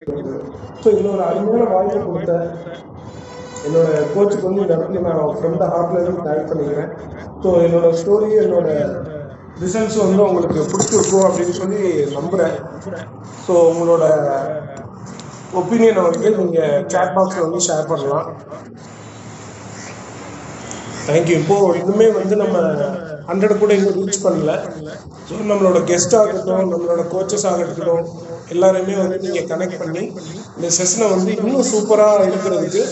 So இன்னொரு அருமையான வாய்ப்பு கொடுத்த என்னோட கோச்சுக்கு வந்து இந்த இடத்துல நான் ஃப்ரெண்ட் ஹார்ட்லேருந்து தேங்க் பண்ணிக்கிறேன். ஸோ என்னோட ஸ்டோரி, என்னோட ரிசல்ட்ஸ் வந்து உங்களுக்கு பிடிச்சிருக்கும் அப்படின்னு சொல்லி நம்புகிறேன். ஸோ உங்களோட ஒப்பீனியனை வந்து நீங்கள் சேட் பாக்ஸில் வந்து ஷேர் பண்ணலாம். தேங்க்யூ. இப்போது இன்னுமே வந்து நம்ம 100 கூட இன்னும் ரீச் பண்ணல. ஸோ நம்மளோட கெஸ்ட் ஆகட்டும், நம்மளோட கோச்சஸ் ஆகட்டும், எல்லாருமே வந்து நீங்கள் கனெக்ட் பண்ணி இந்த செஷனை வந்து இன்னும் சூப்பராக இருக்கிறதுக்கு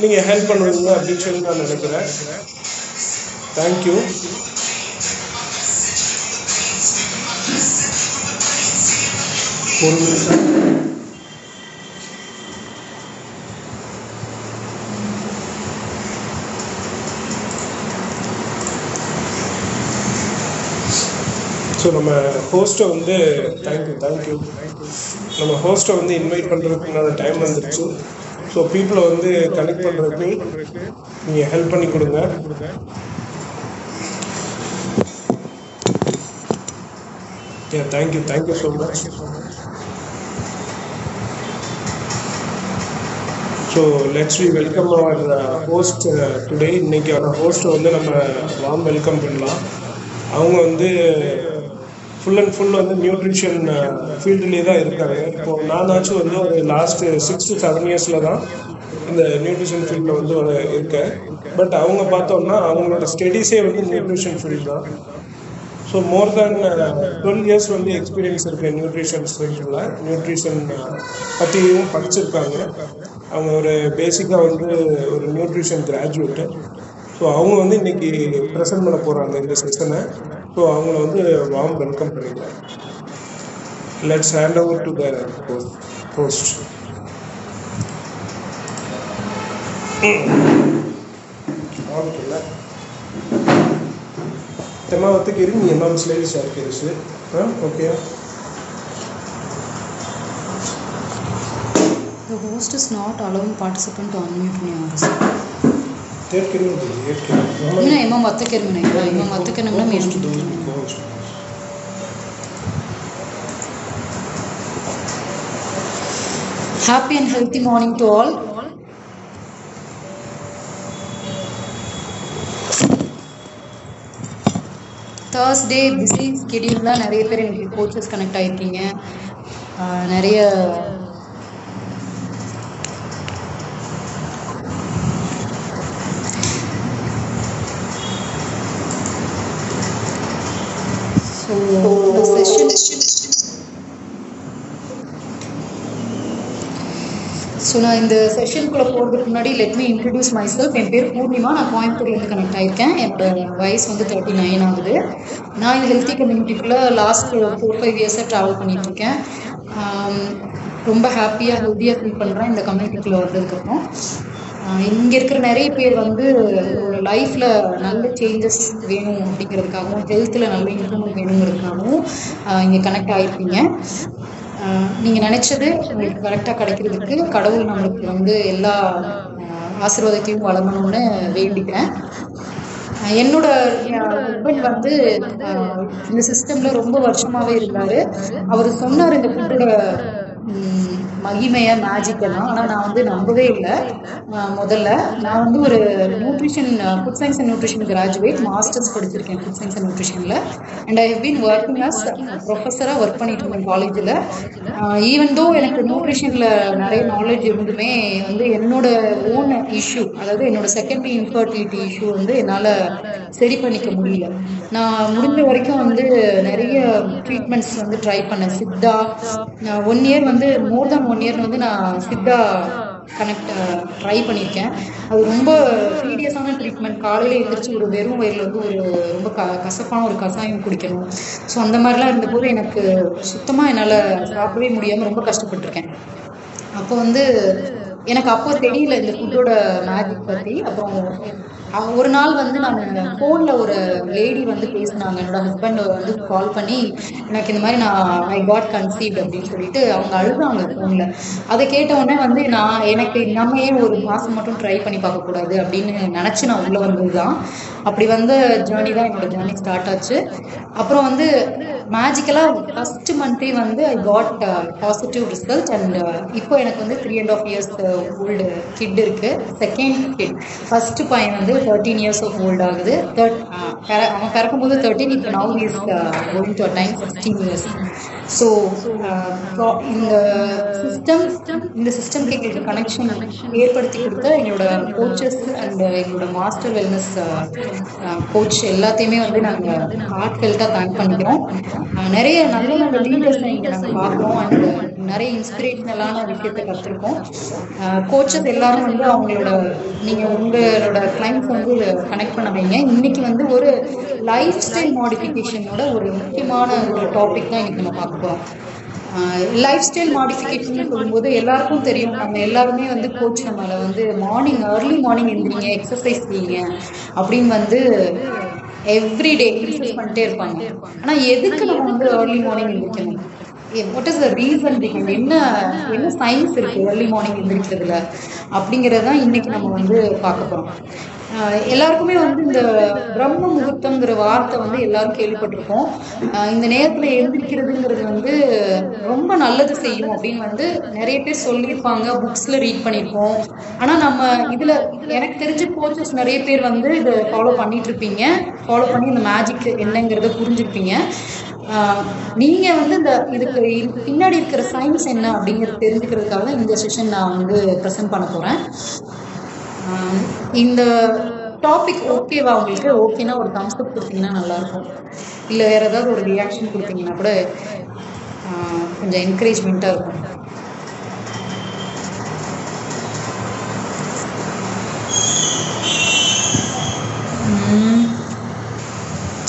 நீங்கள் ஹெல்ப் பண்ணுவீங்க அப்படின்னு சொல்லி நான் நினைக்கிறேன். தேங்க்யூ. ஒரு நிமிஷம். ஸோ நம்ம ஹோஸ்ட்டை வந்து தேங்க்யூ நம்ம ஹோஸ்ட்டை வந்து இன்வைட் பண்ணுறதுக்குண்டான டைம் வந்துருச்சு. ஸோ பீப்புளை வந்து கனெக்ட் பண்ணுறதுக்கு நீங்கள் ஹெல்ப் பண்ணி கொடுங்க. Thank you so much. So let's we welcome our host today. இன்னைக்கான ஹோஸ்ட்டை வந்து நம்ம வார்ம் வெல்கம் பண்ணலாம். அவங்க வந்து ஃபுல் அண்ட் ஃபுல் வந்து நியூட்ரிஷன் ஃபீல்டுலேயே தான் இருக்காங்க. இப்போது நானாச்சும் வந்து ஒரு லாஸ்ட் 6 to 7 இயர்ஸில் தான் இந்த நியூட்ரிஷன் ஃபீல்டில் வந்து இருக்கேன். பட் அவங்க பார்த்தோம்னா அவங்களோட ஸ்டடீஸே வந்து நியூட்ரிஷன் ஃபீல்டு தான். ஸோ மோர் தேன் 12 இயர்ஸ் வந்து எக்ஸ்பீரியன்ஸ் இருக்குது நியூட்ரிஷன் ஃபீல்டில். நியூட்ரிஷன் பற்றியும் படிச்சிருக்காங்க. அவங்க ஒரு பேசிக்காக வந்து ஒரு நியூட்ரிஷன் கிராஜுவேட்டு. ஸோ அவங்க வந்து இன்னைக்கு ப்ரெசென்ட் பண்ண போகிறாங்க இந்த செஷனை. ஸோ அவங்கள வந்து வார்ம் வெல்கம் பண்ணிக்கிறேன். Let's hand over to the host. ஓகேங்களா? தெமாவத்துக்கு இருந்து எம்எம் ஸ்லைடு ஷேர் கேரிச்சு. Okay. The host is not allowing participant to unmute me also. mina emma mattakermina meestu happy and healthy morning to all. Thursday busy schedule la நிறைய பேர் எனக்கு coaches connect ஆயிருக்கீங்க. நிறைய நான் இந்த செஷனுக்குள்ளே போகிறதுக்கு முன்னாடி let me introduce myself. என் பேர் பூர்ணிமா. நான் கோயம்புத்தூர்லேருந்து கனெக்ட் ஆகியிருக்கேன். என்னோட வயசு வந்து 39 ஆகுது. நான் இந்த ஹெல்த்தி கம்யூனிட்டிக்குள்ளே லாஸ்ட் 4-5 இயர்ஸாக ட்ராவல் பண்ணிகிட்ருக்கேன். ரொம்ப ஹாப்பியாக ஹெல்த்தியாக ஃபீல் பண்ணுறேன் இந்த கம்யூனிட்டிக்குள்ளே வந்ததுக்கப்புறம். இங்கே இருக்கிற நிறைய பேர் வந்து ஒரு லைஃப்பில் நல்ல சேஞ்சஸ் வேணும் அப்படிங்கிறதுக்காகவும், ஹெல்த்தில் நல்ல இம்ப்ரூவ்மெண்ட் வேணுங்கிறதுக்காகவும் இங்கே கனெக்ட் ஆகிருப்பீங்க. நீங்கள் நினச்சது உங்களுக்கு கரெக்டாக கிடைக்கிறதுக்கு கடவுள் நம்மளுக்கு வந்து எல்லா ஆசீர்வாதத்தையும் வழங்கணும்னு வேண்டிக்கிறேன். என்னோட ஹஸ்பண்ட் வந்து இந்த சிஸ்டமில் ரொம்ப வருஷமாகவே இருந்தார். அவர் சொன்னார் இந்த ஃபுட்டோட மகிமையை, மேஜிக்கெல்லாம். ஆனால் நான் வந்து நம்பவே இல்லை. முதல்ல நான் வந்து ஒரு nutrition food science and nutrition graduate, masters படிச்சிருக்கேன் ஃபுட் சயின்ஸ் அண்ட் நியூட்ரிஷனில். And I have been working as ப்ரொஃபஸராக ஒர்க் பண்ணிட்டு இருந்தேன் காலேஜில். ஈவன் தோ எனக்கு நியூட்ரிஷனில் நிறைய நாலேஜ் இருந்துமே வந்து என்னோட ஓன் இஷ்யூ, அதாவது என்னோட செகண்டரி இன்ஃபர்டிலிட்டி இஷ்யூ வந்து என்னால் சரி பண்ணிக்க முடியல. நான் முடிஞ்ச வரைக்கும் வந்து நிறைய ட்ரீட்மெண்ட்ஸ் வந்து ட்ரை பண்ணேன். சித்தா 1 இயர் வந்து மோர் தேன் 1 இயர் வந்து நான் சித்தா ட்ரை பண்ணியிருக்கேன். அது ரொம்ப சீரியஸான ட்ரீட்மெண்ட். காலையில் எழுந்திரிச்சு ஒரு வெறும் வயிறில் வந்து ஒரு ரொம்ப கசப்பான ஒரு கஷாயம் குடிக்கணும். ஸோ அந்த மாதிரிலாம் இருந்தபோது எனக்கு சுத்தமாக என்னால் சாப்பிடவே முடியாமல் ரொம்ப கஷ்டப்பட்டிருக்கேன். அப்போ வந்து எனக்கு அப்போ தெரியல இந்த ஃபுட்டோட மேஜிக் பற்றி. அப்புறம் ஒரு நாள் வந்து நான் ஃபோனில் ஒரு லேடி வந்து பேசினாங்க. என்னோட ஹஸ்பண்ட் வந்து கால் பண்ணி எனக்கு இந்த மாதிரி ஐ காட் கன்சீவ்ட் அப்படின்னு சொல்லிட்டு அவங்க அழுதாங்க ஃபோனில். அதை கேட்டவுடனே வந்து எனக்கு நம்ம ஏன் ஒரு மாதம் மட்டும் ட்ரை பண்ணி பார்க்கக்கூடாது அப்படின்னு நினச்சி நான் உள்ளே வந்தது தான். அப்படி வந்த ஜேர்னி தான் என்னோட ஜேர்னி ஸ்டார்ட் ஆச்சு. அப்புறம் வந்து மேஜிக்கலாக ஃபஸ்ட்டு மந்த்தே வந்து I got positive result. And இப்போ எனக்கு வந்து 3.5 years ஓல்டு கிட் இருக்குது. செகண்ட் கிட், ஃபஸ்ட்டு பையன் வந்து 13 years of old ஆகுது. அவன் பிறக்கும்போது 13, இப்போ now is going to attain 16 years. So இந்த சிஸ்டம்க்கு எங்களுக்கு கனெக்ஷன் ஏற்படுத்தி கொடுத்த எங்களோட கோச்சஸ் அண்ட் எங்களோட மாஸ்டர் வெல்னஸ் கோச் எல்லாத்தையுமே வந்து நாங்கள் ஹார்ட்ஃபெல்ட்டாக தேங்க் பண்ணிக்கிறோம். நிறைய நல்ல நல்ல லீடர்ஸை இங்கே நாங்கள் பார்க்குறோம் அண்ட் நிறைய இன்ஸ்பிரேஷனலான விஷயத்தை கற்றுருக்கோம். கோச்சஸ் எல்லாரும் வந்து நீங்கள் உங்களோட கிளைண்ட்ஸ் வந்து கனெக்ட் பண்ண வைங்க. இன்னைக்கு வந்து ஒரு லைஃப் ஸ்டைல் மாடிஃபிகேஷனோட ஒரு முக்கியமான ஒரு டாபிக் தான் இன்னைக்கு நம்ம பார்க்க போகிறோம். லைஃப் ஸ்டைல் மாடிஃபிகேஷன் சொல்லும்போது எல்லாருக்கும் தெரியும், நம்ம எல்லாருமே வந்து கோச் நம்மளை வந்து ஏர்லி மார்னிங் எழுந்திரிங்க, எக்ஸசைஸ் செய்யுங்க அப்படின்னு வந்து எவ்ரிடே இன்சஸ்ட் பண்ணிட்டே இருப்பாங்க. ஆனால் எதுக்கு நம்ம வந்து ஏர்லி மார்னிங் எழுந்திரிக்கணும்? What is the reason behind? என்ன சயின்ஸ் இருக்குது ஏர்லி மார்னிங் எழுந்திரிக்கிறதுல அப்படிங்கிறதான் இன்னைக்கு நம்ம வந்து பார்க்க போகிறோம். எல்லாருக்குமே வந்து இந்த பிரம்ம முகூர்த்தம்ங்கிற வார்த்தை வந்து எல்லாரும் கேள்விப்பட்டிருக்கோம். இந்த நேரத்தில் எழுந்திரிக்கிறதுங்கிறது வந்து ரொம்ப நல்லது செய்யும் அப்படின்னு வந்து நிறைய பேர் சொல்லியிருப்பாங்க, புக்ஸில் ரீட் பண்ணியிருப்போம். ஆனால் நம்ம இதில் எனக்கு தெரிஞ்ச கோச்சஸ் நிறைய பேர் வந்து இதை ஃபாலோ பண்ணிட்டு இருப்பீங்க. ஃபாலோ பண்ணி இந்த மேஜிக் என்னங்கிறத புரிஞ்சுருப்பீங்க. நீங்கள் வந்து இதுக்கு பின்னாடி இருக்கிற சயின்ஸ் என்ன அப்படிங்கிறது தெரிஞ்சுக்கிறதுக்காக தான் இந்த செஷன் நான் வந்து ப்ரெசென்ட் பண்ண போகிறேன். இந்த டாபிக் ஓகேவா உங்களுக்கு? ஓகேனா ஒரு தம்ஸ் அப் கொடுத்தீங்கன்னா நல்லாயிருக்கும். இல்லை வேறு ஏதாவது ஒரு ரியாக்ஷன் கொடுத்தீங்கன்னா கூட கொஞ்சம் என்கரேஜ்மெண்ட்டாக இருக்கும்.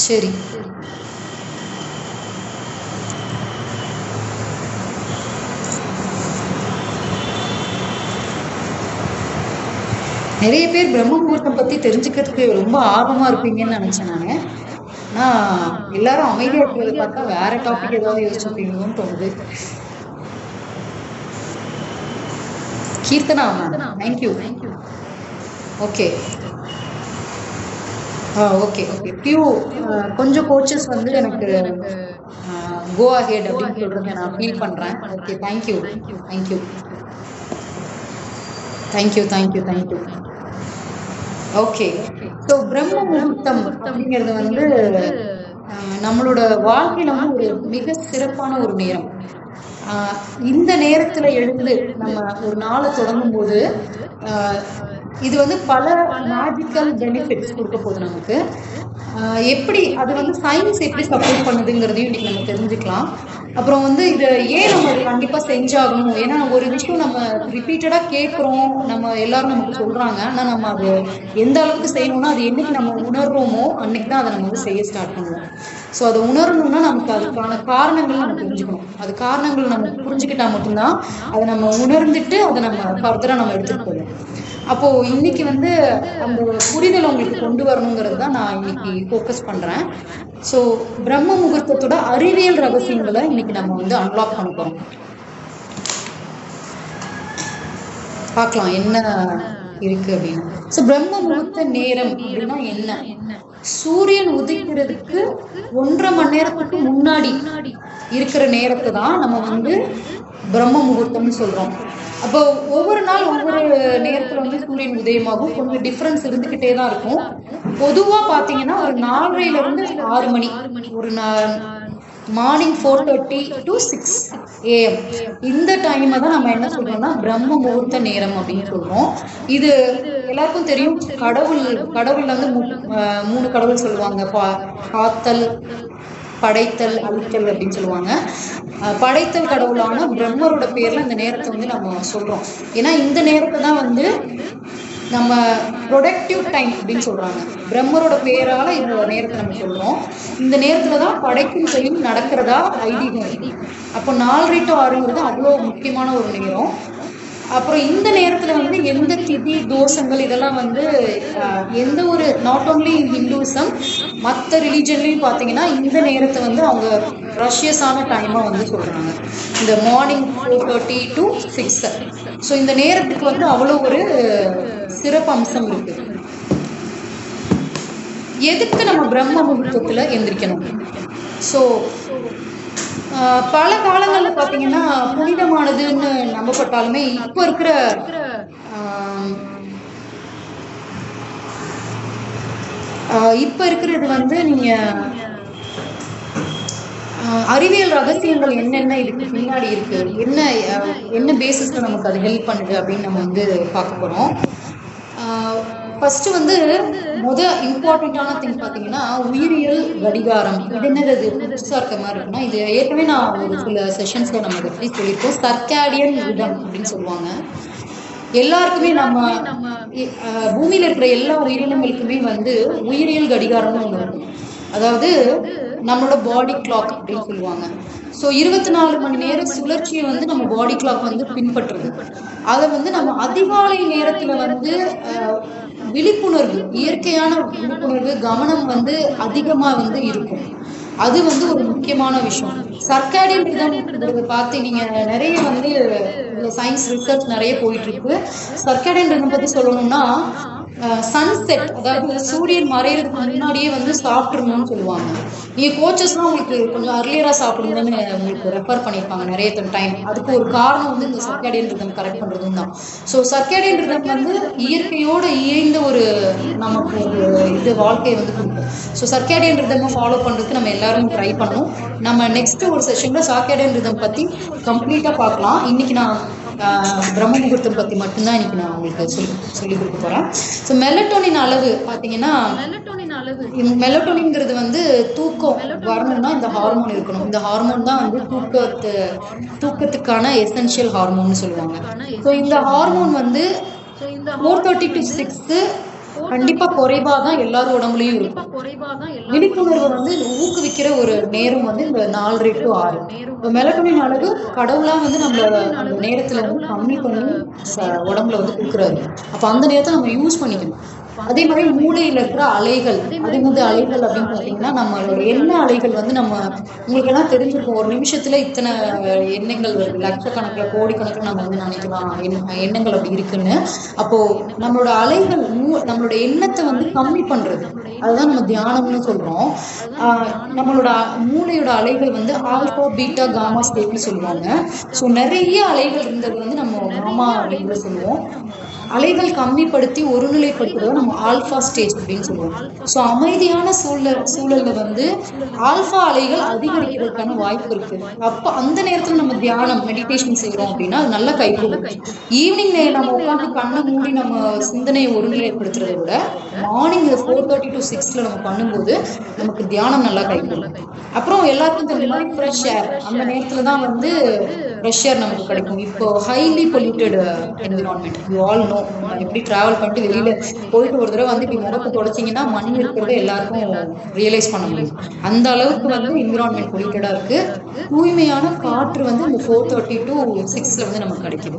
சரி, நிறைய பேர் பிரம்ம முகூர்த்தம் பற்றி தெரிஞ்சுக்கிறதுக்கு ரொம்ப ஆர்வமாக இருப்பீங்கன்னு நினச்சேன் நான். ஆனால் எல்லாரும் அமைதியாக இருக்கிறத பார்த்தா வேற டாபிக் ஏதாவது யோசிச்சுருப்பீங்கன்னு தோணுது. கீர்த்தனா, தேங்க்யூ. ஓகே ஓகே கொஞ்சம் கோச்சஸ் வந்து எனக்கு கோ அஹெட் அப்படின்னு சொல்கிறத நான் ஃபீல் பண்ணுறேன். Okay, thank you. ஓகே, ஸோ பிரம்ம முகூர்த்தம் அப்படிங்கிறது வந்து நம்மளோட வாழ்க்கையில வந்து ஒரு மிக சிறப்பான ஒரு நேரம். இந்த நேரத்துல எழுந்து நம்ம ஒரு நாளை தொடங்கும் போது இது வந்து பல மேஜிக்கல் பெனிஃபிட்ஸ் கொடுக்க போகுது நமக்கு. எப்படி அது வந்து சயின்ஸ் எப்படி சப்போர்ட் பண்ணுதுங்கிறதையும் இன்னைக்கு நம்ம தெரிஞ்சுக்கலாம். அப்புறம் வந்து இதை ஏன் நம்ம அது கண்டிப்பாக செஞ்சாகணும்? ஏன்னா ஒரு விஷயம் நம்ம ரிப்பீட்டடாக கேட்குறோம், நம்ம எல்லாரும் நமக்கு சொல்கிறாங்க. ஆனால் நம்ம அது எந்த அளவுக்கு செய்யணும்னா அது என்னைக்கு நம்ம உணர்றோமோ அன்னைக்கு தான் அதை நம்ம வந்து செய்ய ஸ்டார்ட் பண்ணுவோம். ஸோ அதை உணரணும்னா நமக்கு அதுக்கான காரணங்கள் நம்ம புரிஞ்சுக்கணும். அது காரணங்கள் நம்ம புரிஞ்சுக்கிட்டா மட்டும்தான் அதை நம்ம உணர்ந்துட்டு அதை நம்ம ஃபர்தராக நம்ம எடுத்துகிட்டு போவோம். அப்போது இன்னைக்கு வந்து அந்த புரிதலை உங்களுக்கு கொண்டு வரணுங்கிறது தான் நான் இன்னைக்கு ஃபோக்கஸ் பண்ணுறேன். ஸோ பிரம்ம முகூர்த்தத்தோட அறிவியல் ரகசியங்களை இன்னைக்கு நம்ம வந்து அன்லாக் பண்ண போகிறோம். பார்க்கலாம் என்ன இருக்கு அப்படின்னு. ஸோ பிரம்ம முகூர்த்த நேரம் அப்படின்னா என்ன? சூரியன் உதிக்கிறதுக்கு 1.5 மணி நேரத்துக்கு முன்னாடி இருக்கிற நேரத்தை தான் நம்ம வந்து பிரம்ம முகூர்த்தம்னு சொல்றோம். அப்போ ஒவ்வொரு நாள் ஒவ்வொரு நேரத்துல வந்து சூரியன் உதயமாகும். கொஞ்சம் டிஃப்ரென்ஸ் இருந்துகிட்டே தான் இருக்கும். பொதுவா பாத்தீங்கன்னா ஒரு 4:30 to 6 மணி, ஒரு மார்னிங் 4:30 to 6 AM இந்த டைமை தான் நம்ம என்ன சொல்றோம்னா பிரம்ம முகூர்த்த நேரம் அப்படின்னு சொல்றோம். இது எல்லாருக்கும் தெரியும். கடவுள்ல வந்து 3 கடவுள் சொல்லுவாங்க. காத்தல், படைத்தல், அழித்தல் அப்படின்னு சொல்லுவாங்க. படைத்தல் கடவுளான பிரம்மரோட பேர்ல இந்த நேரத்தை வந்து நம்ம சொல்றோம். ஏன்னா இந்த நேரத்தை தான் வந்து நம்ம ப்ரொடக்டிவ் டைம் அப்படின்னு சொல்றாங்க. பிரம்மரோட பேரால இந்த நேரத்தை நம்ம சொல்றோம். இந்த நேரத்துல தான் படைக்கும் செயல் நடக்கிறதா ஐதீகம். அப்போ 4:30 to 6 அவ்வளோ முக்கியமான ஒரு நேரம். அப்புறம் இந்த நேரத்துல வந்து எந்த திதி தோஷங்கள் இதெல்லாம் வந்து எந்த ஒரு நாட் ஓன்லி ஹிந்துசம் மற்ற ரிலீஜன்லையும் பார்த்தீங்கன்னா இந்த நேரத்தை வந்து அவங்க ப்ரஷியஸான டைமாக வந்து சொல்கிறாங்க. இந்த மார்னிங் 4:30 to 6. ஸோ இந்த நேரத்துக்கு வந்து அவ்வளோ ஒரு சிறப்பு அம்சம் இருக்குது. எதுக்கு நம்ம பிரம்ம முகூர்த்தத்தில் எந்திரிக்கணும்? ஸோ பல காலங்களில் பார்த்தீங்கன்னா புனிதமானதுன்னு நம்பப்பட்டாலுமே இப்போ இருக்கிறது வந்து நீங்கள் அறிவியல் ரகசியங்கள் என்னென்ன இதுக்கு பின்னாடி இருக்கு, என்ன பேசிஸ்ல நமக்கு அது ஹெல்ப் பண்ணுது அப்படின்னு நம்ம வந்து பார்க்க போறோம். ஃபர்ஸ்ட் வந்து இம்பார்ட்டண்ட்டான திங் பார்த்தீங்கன்னா உயிரியல் கடிகாரம். இது என்னது, புதுசாக இருக்க மாதிரி இருக்குன்னா, இது ஏற்கனவே நான் ஒரு சில செஷன்ஸ்ல நம்ம இதை பற்றி சொல்லியிருக்கோம். சர்க்காடியன் ரிதம் அப்படின்னு சொல்லுவாங்க. எல்லாருக்குமே நம்ம பூமியில இருக்கிற எல்லா உயிரினங்களுக்குமே வந்து உயிரியல் கடிகாரம்னு ஒன்று இருக்கும். அதாவது நம்மளோட பாடி கிளாக் அப்படின்னு சொல்லுவாங்க. ஸோ 24 மணி நேர சுழற்சியை வந்து நம்ம பாடி கிளாக் வந்து பின்பற்றுது. அதை வந்து நம்ம அதிகாலை நேரத்துல வந்து விழிப்புணர்வு, இயற்கையான விழிப்புணர்வு, கவனம் வந்து அதிகமா வந்து இருக்கும். அது வந்து ஒரு முக்கியமான விஷயம். சர்க்காடியன் ரிதம்ங்கிறது பார்த்து நீங்க நிறைய வந்து சயின்ஸ் ரிசர்ச் நிறைய போயிட்டு இருக்கு. சர்க்காடியன் ரிதம் பத்தி சொல்லணும்னா சன்செட், அதாவது சூரியன் மறைகிறதுக்கு முன்னாடியே வந்து சாப்பிட்றணும்னு சொல்லுவாங்க. நீங்க கோச்சஸ்லாம் உங்களுக்கு கொஞ்சம் அர்லியரா சாப்பிடுங்கன்னு உங்களுக்கு ரெஃபர் பண்ணியிருப்பாங்க நிறைய டைம். அதுக்கு ஒரு காரணம் வந்து இந்த சர்க்காடியன் ரிதம் கரெக்ட் பண்றதும் தான். ஸோ சர்க்காடியன் ரிதம் வந்து இயற்கையோட இயைந்த ஒரு நமக்கு ஒரு வாழ்க்கையை வந்து கொடுக்கும். ஸோ சர்க்காடியன் ரிதம் ஃபாலோ பண்றதுக்கு நம்ம எல்லாரும் ட்ரை பண்ணணும். நம்ம நெக்ஸ்ட் ஒரு செஷன்ல சர்க்காடியன் ரிதம் பத்தி கம்ப்ளீட்டா பார்க்கலாம். இன்னைக்கு நான் பிரம்ம முகூர்த்தம் பத்தி மட்டும்தான் இன்னைக்கு நான் உங்களுக்கு சொல்லி கொடுக்க போறேன். ஸோ மெலட்டோனின் அளவு பார்த்தீங்கன்னா, மெலட்டோனின்ங்கிறது வந்து தூக்கம் வரணும்னா இந்த ஹார்மோன் இருக்கணும். இந்த ஹார்மோன் தான் வந்து தூக்கத்துக்கான எசென்ஷியல் ஹார்மோன்னு சொல்லுவாங்க. ஸோ இந்த ஹார்மோன் வந்து 4:30 to 6 கண்டிப்பா குறைவா தான் எல்லாரும் உடம்புலயும் இருக்கும். விழிப்புணர்வு வந்து ஊக்குவிக்கிற ஒரு நேரம் வந்து இந்த 4:30 to 6. மெலட்டோனின் அளவு கடவுளா வந்து நம்மளோட அந்த நேரத்துல வந்து கம்மி பண்ணி உடம்புல வந்து கொடுக்குறாரு. அப்ப அந்த நேரத்தை நம்ம யூஸ் பண்ணிக்கணும். அதே மாதிரி மூளையில இருக்கிற அலைகள், அதே மாதிரி அலைகள் அப்படின்னு பார்த்தீங்கன்னா நம்மளோட எண்ண அலைகள் வந்து உங்களுக்கு எல்லாம் தெரிஞ்சிருக்கும். ஒரு நிமிஷத்துல இத்தனை எண்ணங்கள் வருது, லட்சக்கணக்கில் கோடிக்கணக்கில் நம்ம வந்து நினைக்கலாம் எண்ணங்கள் அப்படி இருக்குன்னு. அப்போ நம்மளோட அலைகள் நம்மளோட எண்ணத்தை வந்து கம்மி பண்றது, அதுதான் நம்ம தியானம்னு சொல்றோம். நம்மளோட மூளையோட அலைகள் வந்து ஆல்பா, பீட்டா, காமா ஸ்டேட்னு சொல்லுவாங்க. ஸோ நிறைய அலைகள் இருந்தது வந்து நம்ம காமா அப்படின்னு சொல்லுவோம். அலைகள் கம்மிப்படுத்தி ஒருநிலைப்படுத்துறத நம்ம ஆல்பா ஸ்டேஜ் அப்படின்னு சொல்லுவோம். ஸோ அமைதியான சூழல்ல வந்து ஆல்பா அலைகள் அதிகரிக்கிறதுக்கான வாய்ப்பு இருக்கு. அப்போ அந்த நேரத்துல நம்ம தியானம், மெடிடேஷன் செய்யறோம் அப்படின்னா அது நல்லா கை கொடுக்கும். ஈவினிங் நம்ம உட்காந்து கண்ணை மூடி நம்ம சிந்தனையை ஒருநிலைப்படுத்துறத விட மார்னிங் 4:30 to 6 நம்ம பண்ணும்போது நமக்கு தியானம் நல்லா கை கொடுக்கும். அப்புறம் எல்லாருக்கும் தெரிஞ்ச மாதிரி ஃப்ரெஷ் ஏர், அந்த நேரத்துல தான் வந்து ஃப்ரெஷ் ஏர் நமக்கு கிடைக்கும். இப்போ highly polluted environment, you all know. எப்படி டிராவல் பண்ணிட்டு வெளியில போயிட்டு ஒரு தடவை வந்து இப்படி முகத்தை தொடச்சிங்கன்னா மண் இருக்கிறத எல்லாருக்கும் ரியலைஸ் பண்ண முடியும். அந்த அளவுக்கு வந்து என்விரான்மெண்ட் பொல்யூட்டடா இருக்கு. தூய்மையான காற்று வந்து இந்த 4:30 to 6 வந்து நமக்கு கிடைக்குது.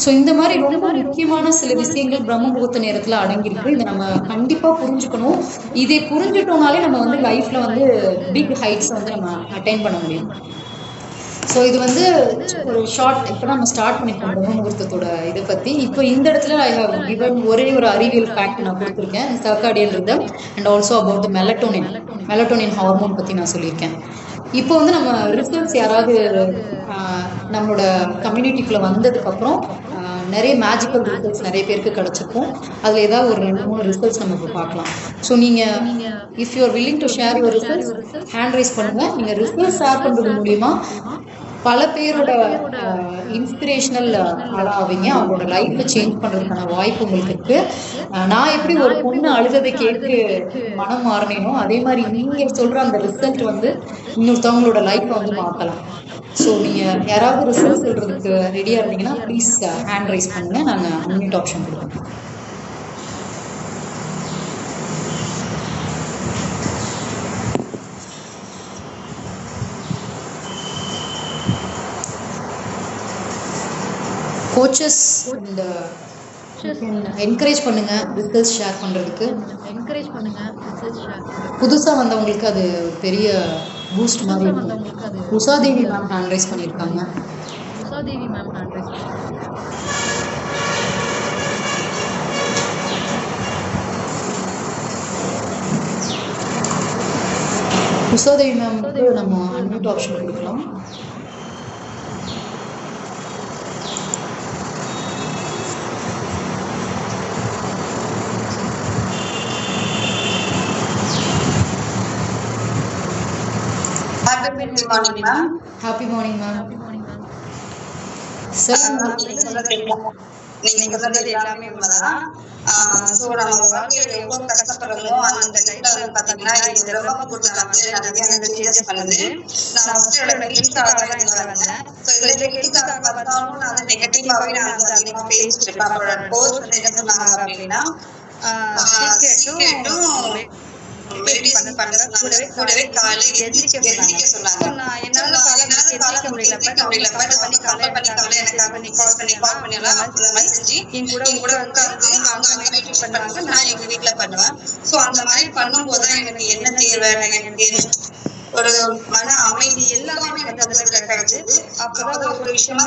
ஸோ இந்த மாதிரி ரொம்ப முக்கியமான சில விஷயங்கள் பிரம்ம முகூர்த்த நேரத்துல அடங்கியிருக்கு. இதை நம்ம கண்டிப்பா புரிஞ்சுக்கணும். இதை புரிஞ்சுட்டோம்னாலே நம்ம வந்து லைஃப்ல வந்து பிக் ஹைட்ஸ் வந்து நம்ம அட்டைன் பண்ண முடியும். ஸோ இது வந்து ஒரு ஷார்ட், இப்போ நம்ம ஸ்டார்ட் பண்ணிருக்கோம் பிரம்ம முகூர்த்தத்தோட இதை பற்றி. இப்போ இந்த இடத்துல ஐ ஹவ் கிவன் ஒரே ஒரு அறிவியல் ஃபேக்ட் நான் கொடுத்துருக்கேன், circadian rhythm and also about melatonin hormone பற்றி நான் சொல்லியிருக்கேன். இப்போ வந்து நம்ம ரிசல்ட்ஸ் யாராவது நம்மளோட கம்யூனிட்டிக்குள்ளே வந்ததுக்கப்புறம் நிறைய மேஜிக்கல் ரிசல்ட்ஸ் நிறைய பேருக்கு கிடச்சிருக்கும். அதில் ஏதாவது ஒரு 2-3 ரிசல்ட்ஸ் நம்ம இப்போ பார்க்கலாம். ஸோ நீங்கள் if you are willing to share your results hand rice பண்ணுங்கள். நீங்கள் ரிசல்ட்ஸ் ஷேர் பண்ணுறது மூலிமா பல பேரோட இன்ஸ்பிரேஷனல் ஆளாவீங்க. அவங்களோட லைஃப்பை சேஞ்ச் பண்ணுறதுக்கான வாய்ப்பு உங்களுக்கு இருக்கு. நான் எப்படி ஒரு பொண்ணு அழுததை கேட்டு மனம் மாறினேனோ அதே மாதிரி நீங்கள் சொல்கிற அந்த ரிசல்ட் வந்து இன்னொருத்தவங்களோட லைஃப்பை வந்து மாற்றலாம். ஸோ நீங்கள் யாராவது ரிசல்ட் சொல்கிறதுக்கு ரெடியாக இருந்தீங்கன்னா ப்ளீஸ் ஹேண்ட் ரைஸ் பண்ணுங்கள். நாங்கள் அன்மியூட் ஆப்ஷன் கொடுப்போம். கோச்சஸ் இந்த என்கரேஜ் பண்ணுங்க ரிசல்ட்ஸ் ஷேர் பண்ணுறதுக்கு. புதுசாக வந்தவங்களுக்கு அது பெரிய பூஸ்ட் மாதிரி இருக்கும். உஷாதேவி மேம் ஹேண்ட் ரைஸ் பண்ணியிருக்காங்க. உஷாதேவி மேம்க்கு நம்ம அன்மியூட் ஆப்ஷன் கொடுக்கலாம். Good morning, ma'am. Happy morning ma'am. நீங்க சொன்னது எல்லாமே உண்மைதான். ஸோ நம்ம வாழ்க்கையில எவ்வளவு கஷ்டப்படுறோமோ அந்த டைம்ல வந்து பாத்தீங்கன்னா இந்த பிரம்ம முகூர்த்தம் வந்து நிறைய சேஞ்சஸ் பண்ணுது. நான் ஃபர்ஸ்ட் என்னோட ஹெல்த்துக்காக தான் இதுல வந்தேன். ஸோ இதுல ஹெல்த்துக்காக பார்த்தாலும் நான் வந்து நெகட்டிவாவே நான் வந்து அதிகமா பேசிட்டு இருப்பேன். அப்போட கோர்ஸ் வந்து என்ன சொன்னாங்க அப்படின்னா சீக்கிரட்டும் மெடிடேஷன் பண்ண சொன்னாங்க. கூடவே காலையில எந்திரிக்க சொன்னாங்க. என்னால காலையில முடியல, பட் கம்பல் பண்ணிக்காமல எனக்காக நீ கால் பண்ணிடலாம் அந்த மாதிரி செஞ்சு என் கூட உட்காந்து அவங்க மெடிடேஷன் பண்ணுவாங்க, நான் எங்க வீட்டுல பண்ணுவேன். ஸோ அந்த மாதிரி பண்ணும் போதுதான் எனக்கு என்ன தேவை, எனக்கு ஒரு மன அமைதி எல்லாமே எனக்கு அதுல கிடைச்சது. அப்பதான் ஒரு விஷயமா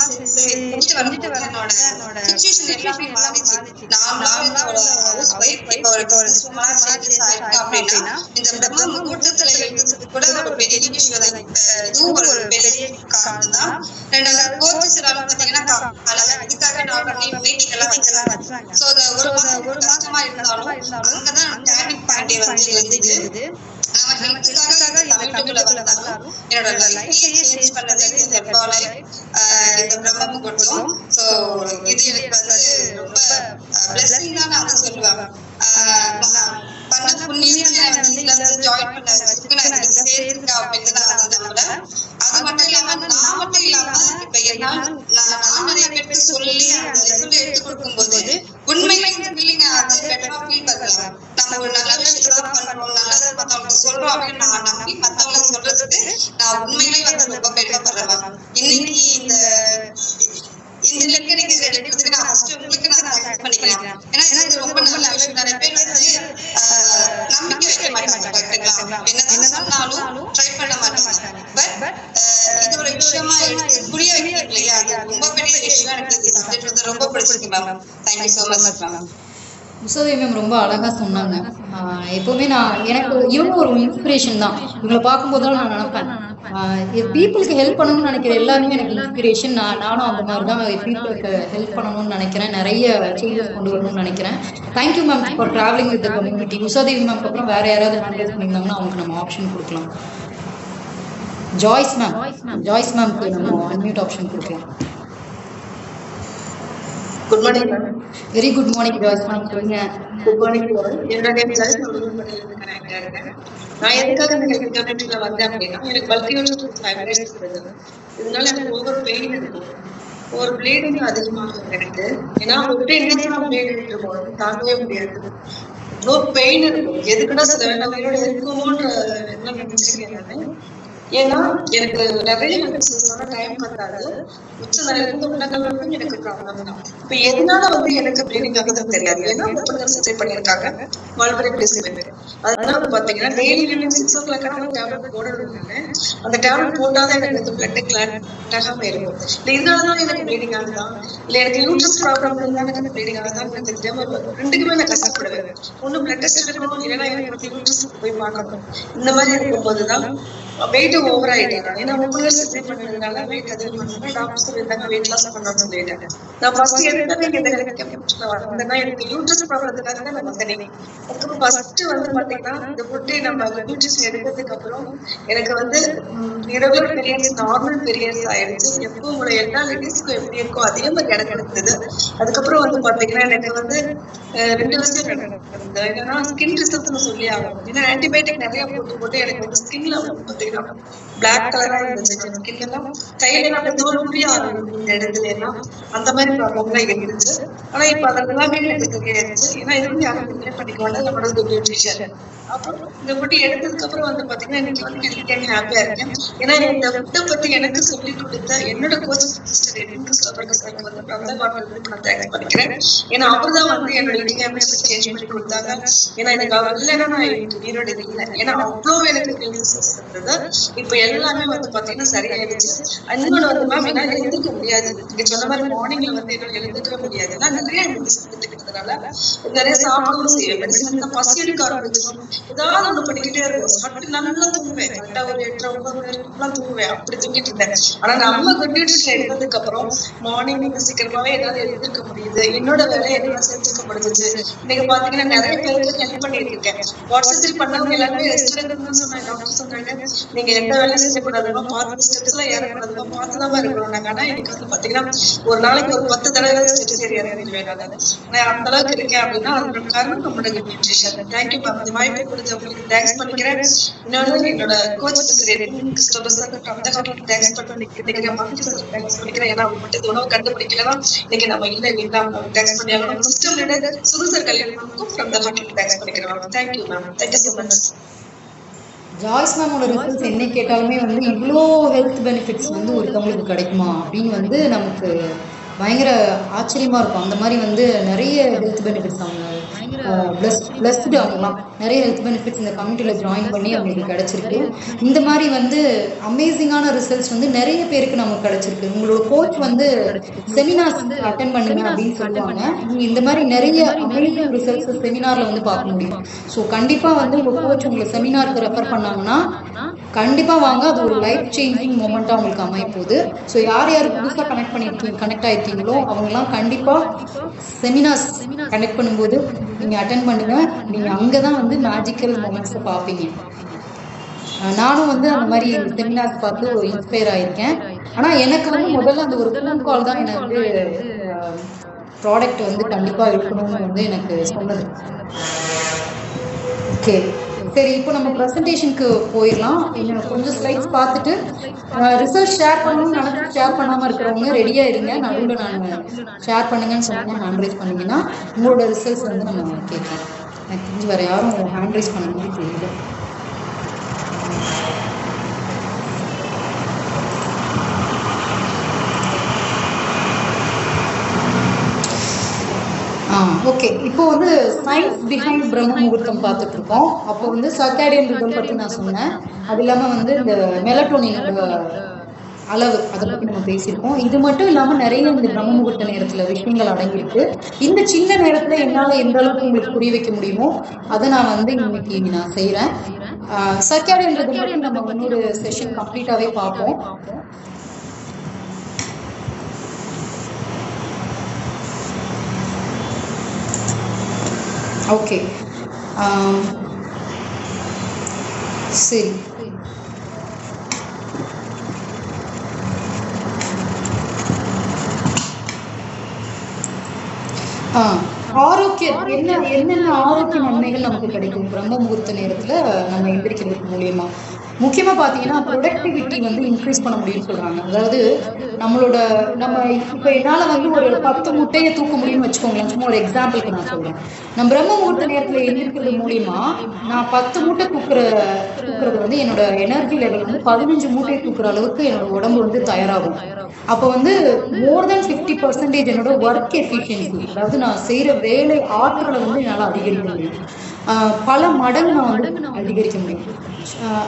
வந்துட்டு வர என்னோட சிச்சுவேஷன் எல்லாமே மாறிச்சு. நார்மலா ஹவுஸ் ஒய்ஃப் இப்போ ஒரு சும்மா சேஞ்சஸ் ஆயிருக்கு அப்படின்னா இந்த பிரம்ம முகூர்த்தத்துல எழுதுறது கூட ஒரு பெரிய விஷயம் தான். இதுவும் ஒரு பெரிய காரணம் தான். ரெண்டாவது கோச்சஸ் எல்லாம் பாத்தீங்கன்னா இதுக்காக நான் மீட்டிங் எல்லாம் வச்சாங்க. ஸோ ஒரு மாசமா இருந்தாலும் அங்கதான் டேர்னிங் பாயிண்ட் வந்து இருந்தது. என்னோட லைஃபையே சேஞ்ச் பண்ணது இந்த பிரம்ம முகூர்த்தம். ஸோ இது எனக்கு வந்து ரொம்ப பிளெஸிங் தான் நான் சொல்லுவேன். பண்ண புண்ணியத்துல வந்து ஜாயின் பண்ண வச்சுக்கு நான் இதுல சேர்த்துருக்கேன் அப்படின்னு நான் வந்து நம்புறேன். அது மட்டும் இல்லாம நான் மட்டும் இல்லாம இப்ப நான் நிறைய பேருக்கு சொல்லி அந்த ரிசல்ட் எடுத்து கொடுக்கும் போது உண்மையில இந்த ஃபீலிங் வந்து பெட்டரா ஃபீல் பண்ணலாம். நம்ம ஒரு நல்ல விஷயத்தான் பண்றோம், நல்லதை மத்தவங்களுக்கு சொல்றோம் அப்படின்னு நான் நம்பி மத்தவங்களுக்கு சொல்றதுக்கு நான் உண்மையிலேயே வந்து ரொம்ப பெருமைப்படுறேன். இன்னைக்கு இந்த நீங்க எடுக்கிறதுக்கு நான் ஃபர்ஸ்ட் உங்களுக்கு நான் தேங்க்ஸ் பண்ணிக்கிறேன். ஏன்னா இது ரொம்ப நல்ல விஷயம். நிறைய பேர் வந்து நம்பிக்கை வைக்க மாட்டாங்க, என்னதான் சொன்னாலும் ட்ரை பண்ண மாட்டாங்க. பட் இது ஒரு விஷயமா புரிய வைக்கிறீங்க இல்லையா, அது ரொம்ப பெரிய விஷயம். எனக்கு இந்த சப்ஜெக்ட் வந்து ரொம்ப பிடிச்சிருக்கு ma'am. Thank you so much ma'am. Usha Devi ma'am ரொம்ப அழகாக சொன்னாங்க. எப்போவுமே எனக்கு இவங்க ஒரு இன்ஸ்பிரேஷன் தான். இவங்களை பார்க்கும்போதெல்லாம் நான் நினைப்பேன், பீப்புளுக்கு ஹெல்ப் பண்ணணும்னு நினைக்கிற எல்லாருமே எனக்கு இன்ஸ்பிரேஷன். நானும் அந்த மாதிரி தான் பீப்புளுக்கு ஹெல்ப் பண்ணணும்னு நினைக்கிறேன், நிறைய சேஞ்சஸ் கொண்டு வரணும்னு நினைக்கிறேன். Thank you ma'am for travelling with the community. Ushadevi மேம்க்கு அப்புறம் வேறு யாராவது ஹேண்டில் பண்ணியிருந்தாங்கன்னா அவங்களுக்கு நம்ம ஆப்ஷன் கொடுக்கலாம். ஜாய்ஸ் மேம்க்கு நம்ம அன்மியூட் ஆப்ஷன் கொடுக்கலாம். Good morning ma'am. Very good morning Joyce ma'am. சொல்லுங்க. Good morning. என்னோட நேம் ஜாய்ஸ். நான் எதுக்காக இந்த ஹெல்த் கம்யூனிட்டில வந்தேன் அப்படின்னா எனக்கு பல்கியோட ஃபைப்ரைட்டிஸ் இருந்தது. இதனால எனக்கு ஓவர் பெயின் இருக்கும், ஒரு ப்ளீடிங் அதிகமாக எனக்கு. ஏன்னா அவங்ககிட்ட என்ன ப்ளீட் இருக்கும் தாங்கவே முடியாது, இவ்வளோ பெயின் இருக்கும். எதுக்குன்னா சில வேண்டாம் உயிரோட இருக்குமோன்ற எல்லாம் நினைச்சிருக்கேன் நான். ஏன்னா எனக்கு நிறைய டைம் பத்தாது, உச்ச நிலையிலிருந்து உள்ளங்கள் வரைக்கும் எனக்கு ப்ராப்ளம் தான். இப்ப எதனால வந்து எனக்கு ப்ளீடிங் ஆகுதுன்னு தெரியாது. ஏன்னா சர்ஜரி பண்ணியிருக்காங்க மல்பரி பிளேஸ்மெண்ட். அதனால பாத்தீங்கன்னா டெய்லி 6 o'clock டேப்லெட் போடணும். அந்த டேப்லெட் போட்டாதான் எனக்கு வந்து பிளட் கிளாட் ஆகாம இருக்கும். இல்ல இதனாலதான் எனக்கு ப்ளீடிங் ஆகுதா, இல்ல எனக்கு யூட்ரஸ் ப்ராப்ளம் இருந்தாலும் எனக்கு ப்ளீடிங் ஆகுதான் எனக்கு தெரியாம ரெண்டுக்குமே நான் கஷ்டப்படுவேன். ஒண்ணு பிளட் டெஸ்ட் எடுக்கணும், இல்லைன்னா எனக்கு யூட்ரஸ் போய் பார்க்கணும். இந்த மாதிரி இருக்கும் போதுதான் வெயிட் ஓவர் ஆயிட்டாங்க. ஏன்னா 3 years சர்ஜரி பண்ணதுனால வெயிட் அதிகமாக டாக்டர் சொல்லிட்டாங்க வெயிட் லாஸ் பண்ணணும்னு சொல்லிட்டாங்க. நான் ஃபர்ஸ்ட் எதுக்காக வந்தேன்னா எனக்கு யூட்ரஸ் ப்ராப்ளத்துக்காக தான் நான் வந்தேன். அதுக்கப்புறம் ஃபர்ஸ்ட் வந்து பாத்தீங்கன்னா இந்த ஃபுட்டு நம்ம யூட்ரஸ் எடுக்கிறதுக்கு அப்புறம் எனக்கு வந்து இரகுலர் பீரியட்ஸ் நார்மல் பீரியட்ஸ் ஆயிடுச்சு. எப்போ உங்களை எல்லா லேடிஸ்க்கும் எப்படி இருக்கோ அதே மாதிரி எனக்கு நடந்தது. அதுக்கப்புறம் வந்து பாத்தீங்கன்னா எனக்கு வந்து 2 விஷயம் நடந்தது. என்னன்னா ஸ்கின் ரிசல்ட்னு சொல்லி ஆகும். ஏன்னா ஆன்டிபயோட்டிக் நிறைய போட்டு எனக்கு வந்து ஸ்கின்ல பிளாக் கலரா இருந்துச்சு. ஸ்கின் எல்லாம் கையில நம்ம தோல் புரியா இந்த இடத்துல எல்லாம் அந்த மாதிரி ப்ராப்ளம் எல்லாம் இருந்துச்சு. ஆனா இப்ப அதெல்லாமே எனக்கு தெரியாச்சு. ஏன்னா இது வந்து யாரும் பண்ணிக்குவாங்க நம்மளோட நியூட்ரிஷன். அப்புறம் இந்த ஃபுட்டு எடுத்ததுக்கு அப்புறம் வந்து பாத்தீங்கன்னா இன்னைக்கு வந்து எனக்கு ஹாப்பியா இருக்கேன். ஏன்னா இந்த ஃபுட்டை பத்தி எனக்கு சொல்லி கொடுத்த என்னோட கோச் சிஸ்டர் நான் தேங்க்ஸ் பண்ணிக்கிறேன். ஏன்னா அவர்தான் வந்து என்னோட சேஞ்ச் பண்ணி கொடுத்தாங்க. ஏன்னா எனக்கு அவர் இல்லைன்னா நான் உயிரோட இல்லை. ஏன்னா அவ்வளோ எனக்கு இருந்தது. இப்ப எல்லாமே வந்து பாத்தீங்கன்னா சரியாயிடுச்சு. இன்னொன்னு வந்து மேம் என்னால எழுந்திருக்க முடியாது. நீங்க சொன்ன மாதிரி மார்னிங்ல வந்து என்னால எழுந்திருக்க முடியாது. நான் நிறைய மெடிசன் எடுத்துக்கிட்டதுனால நிறைய சாப்பிடவும் செய்வேன். மெடிசன் பசி எடுக்க ஆரம்பிச்சிடும். ஏதாவது ஒண்ணு பண்ணிக்கிட்டே இருக்கும். சாப்பிட்டு நல்லா தூங்குவேன். கரெக்டா ஒரு 8:30 9 மணி வரைக்கும் தூங்குவேன். அப்படி தூங்கிட்டு இருந்தேன். ஆனா நம்ம குட் நியூட்ரிஷன் எடுத்ததுக்கு அப்புறம் மார்னிங் நீங்க சீக்கிரமாவே என்னால எழுந்திருக்க முடியுது. என்னோட வேலையை என்னால செஞ்சுக்க முடிஞ்சிச்சு. இன்னைக்கு பாத்தீங்கன்னா நிறைய பேருக்கு ஹெல்ப் பண்ணிட்டு இருக்கேன். வாட்ஸ்அப்ல பண்ணவங்க எல்லாருமே ரெஸ்ட் எடுக்கணும்னு சொன்னாங்க. டாக்டர் சொன்னாங்க நீங்க எந்த வேலையும் செய்யக்கூடாதுமா, பார்த்து ஸ்டெப்ஸ் எல்லாம் ஏறக்கூடாதுமா, பார்த்துதான் இருக்கணும். நாங்க ஆனா இன்னைக்கு வந்து பாத்தீங்கன்னா ஒரு நாளைக்கு ஒரு 10 தடவை ஸ்டெப்ஸ் ஏறி இறங்கிடுவேன். நான் அந்த அளவுக்கு இருக்கேன் அப்படின்னா அதோட காரணம் நம்மளோட குட் நியூட்ரிஷன். Thank you ma'am. இந்த வாய்ப்பை கொடுத்தவங்களுக்கு தேங்க்ஸ் பண்ணிக்கிறேன். இன்னொன்று என்னோட கோச் தேங்க்ஸ் பண்ணிக்கிறேன். ஏன்னா அவங்க மட்டும் உணவு கண்டுபிடிக்கலாம் இன்னைக்கு நம்ம இல்லை இல்லைங்களா, தேங்க்ஸ் பண்ணி system leader Sugu sir Kalyanam from the heart thanks பண்ணிக்கிறேன். Thank you ma'am. Thank you so much. Joyce மேமோட ரிசல்ட்ஸ் என்ன கேட்டாலுமே வந்து இவ்வளோ ஹெல்த் பெனிஃபிட்ஸ் வந்து ஒருத்தவங்களுக்கு கிடைக்குமா அப்படின்னு வந்து நமக்கு பயங்கர ஆச்சரியமாக இருக்கும். அந்த மாதிரி வந்து நிறைய ஹெல்த் பெனிஃபிட்ஸ் அவங்க பிளஸ்டு அவங்கலாம் நிறைய ஹெல்த் பெனிஃபிட்ஸ் இந்த கம்யூனிட்டியில் ஜாயின் பண்ணி அவங்களுக்கு கிடச்சிருக்கு. இந்த மாதிரி வந்து அமேசிங்கான ரிசல்ட்ஸ் வந்து நிறைய பேருக்கு நமக்கு கிடச்சிருக்கு. உங்களோட கோச் வந்து செமினார்ஸ் அட்டன் பண்ணுங்க அப்படின்னு சொல்லுவாங்க. நீங்கள் இந்த மாதிரி நிறைய அமேசிங் ரிசல்ட்ஸ் செமினாரில் வந்து பார்க்க முடியும். ஸோ கண்டிப்பாக வந்து உங்கள் கோச் உங்களை செமினாருக்கு ரெஃபர் பண்ணாங்கன்னா கண்டிப்பாக வாங்க. அது ஒரு லைஃப் சேஞ்சிங் மொமெண்ட்டாக உங்களுக்கு அமைப்போகுது. ஸோ யார் யார் புதுசாக கனெக்ட் ஆகிருக்கீங்களோ அவங்களாம் கண்டிப்பாக செமினார்ஸ் கனெக்ட் பண்ணும்போது நீங்கள் அட்டன் பண்ணுங்கள். நீங்கள் அங்கே தான் வந்து மேஜிக்கல் மொமெண்ட்ஸை பார்ப்பீங்க. நானும் வந்து அந்த மாதிரி செமினார்ஸ் பார்த்து ஒரு இன்ஸ்பயர் ஆகியிருக்கேன். ஆனால் எனக்கு வந்து முதல்ல அந்த ஒரு ஃபோன் கால் தான் எனக்கு வந்து ப்ராடக்ட் வந்து கண்டிப்பாக இருக்கணும்னு வந்து எனக்கு சொன்னது. ஓகே சரி, இப்போ நம்ம ப்ரெசன்டேஷனுக்கு போயிடலாம். இன்னும் கொஞ்சம் ஸ்லைட்ஸ் பார்த்துட்டு ரிசல்ட் ஷேர் பண்ணணும்னு நினைச்சு ஷேர் பண்ணாமல் இருக்கிறவங்க ரெடியாக இருங்க. நடுவில் நான் ஷேர் பண்ணுங்கன்னு சொன்னேன். ஹேண்ட் ரைஸ் பண்ணிங்கன்னா உங்களோட ரிசல்ட்ஸ் வந்து நம்ம கேட்கலாம். எனக்கு தெரிஞ்சு வேறு யாரும் ஹேண்ட் ரைஸ் பண்ண மாதிரி தெரியல. ஓகே, இப்போ வந்து சயின்ஸ் பிஹைண்ட் பிரம்ம முகூர்த்தம் பார்த்துட்டு இருக்கோம். அப்போ வந்து சர்க்காடியன் ரிதம் பற்றி நான் சொன்னேன். அது இல்லாமல் வந்து இந்த மெலட்டோனினோட அளவு அதை பற்றி நம்ம பேசியிருக்கோம். இது மட்டும் இல்லாமல் நிறைய இந்த பிரம்ம முகூர்த்த நேரத்தில் விஷயங்கள் அடங்கியிருக்கு. இந்த சின்ன நேரத்தில் என்னால் எந்த அளவுக்கு உங்களுக்கு புரிய வைக்க முடியுமோ அதை நான் வந்து இன்னைக்கு நான் செய்கிறேன். சர்க்காடியன் ரிதம் பற்றி நம்ம இன்னொரு செஷன் கம்ப்ளீட்டாகவே பார்ப்போம். ஓகே சரி, ஆரோக்கியம் என்னென்ன ஆரோக்கிய நன்மைகள் நமக்கு கிடைக்கும் பிரம்ம முகூர்த்த நேரத்தில் நம்ம எந்திரிக்கிறதுக்கு மூலியமா? முக்கியமாக பார்த்தீங்கன்னா ப்ரொடக்டிவிட்டி வந்து இன்க்ரீஸ் பண்ண முடியும்னு சொல்கிறாங்க. அதாவது நம்ம இப்போ என்னால் வந்து ஒரு 10 முட்டையை தூக்க முடியும்னு வச்சுக்கோங்களேன். சும்மா ஒரு எக்ஸாம்பிளுக்கு நான் சொல்கிறேன். நான் பிரம்ம முகூர்த்த நேரத்தில் எழுந்திருக்கிறது மூலிமா நான் 10 மூட்டை தூக்குறது வந்து என்னோட எனர்ஜி லெவல் வந்து 15 மூட்டை தூக்குற அளவுக்கு என்னோட உடம்பு வந்து தயாராகும். அப்போ வந்து மோர் தென் 50% என்னோட ஒர்க் எஃபிஷியன்சி, அதாவது நான் செய்கிற வேலை ஆற்றலை வந்து என்னால் அதிகரிக்க முடியும். பல மடங்கு நான் வந்து அதிகரிக்க முடியும்.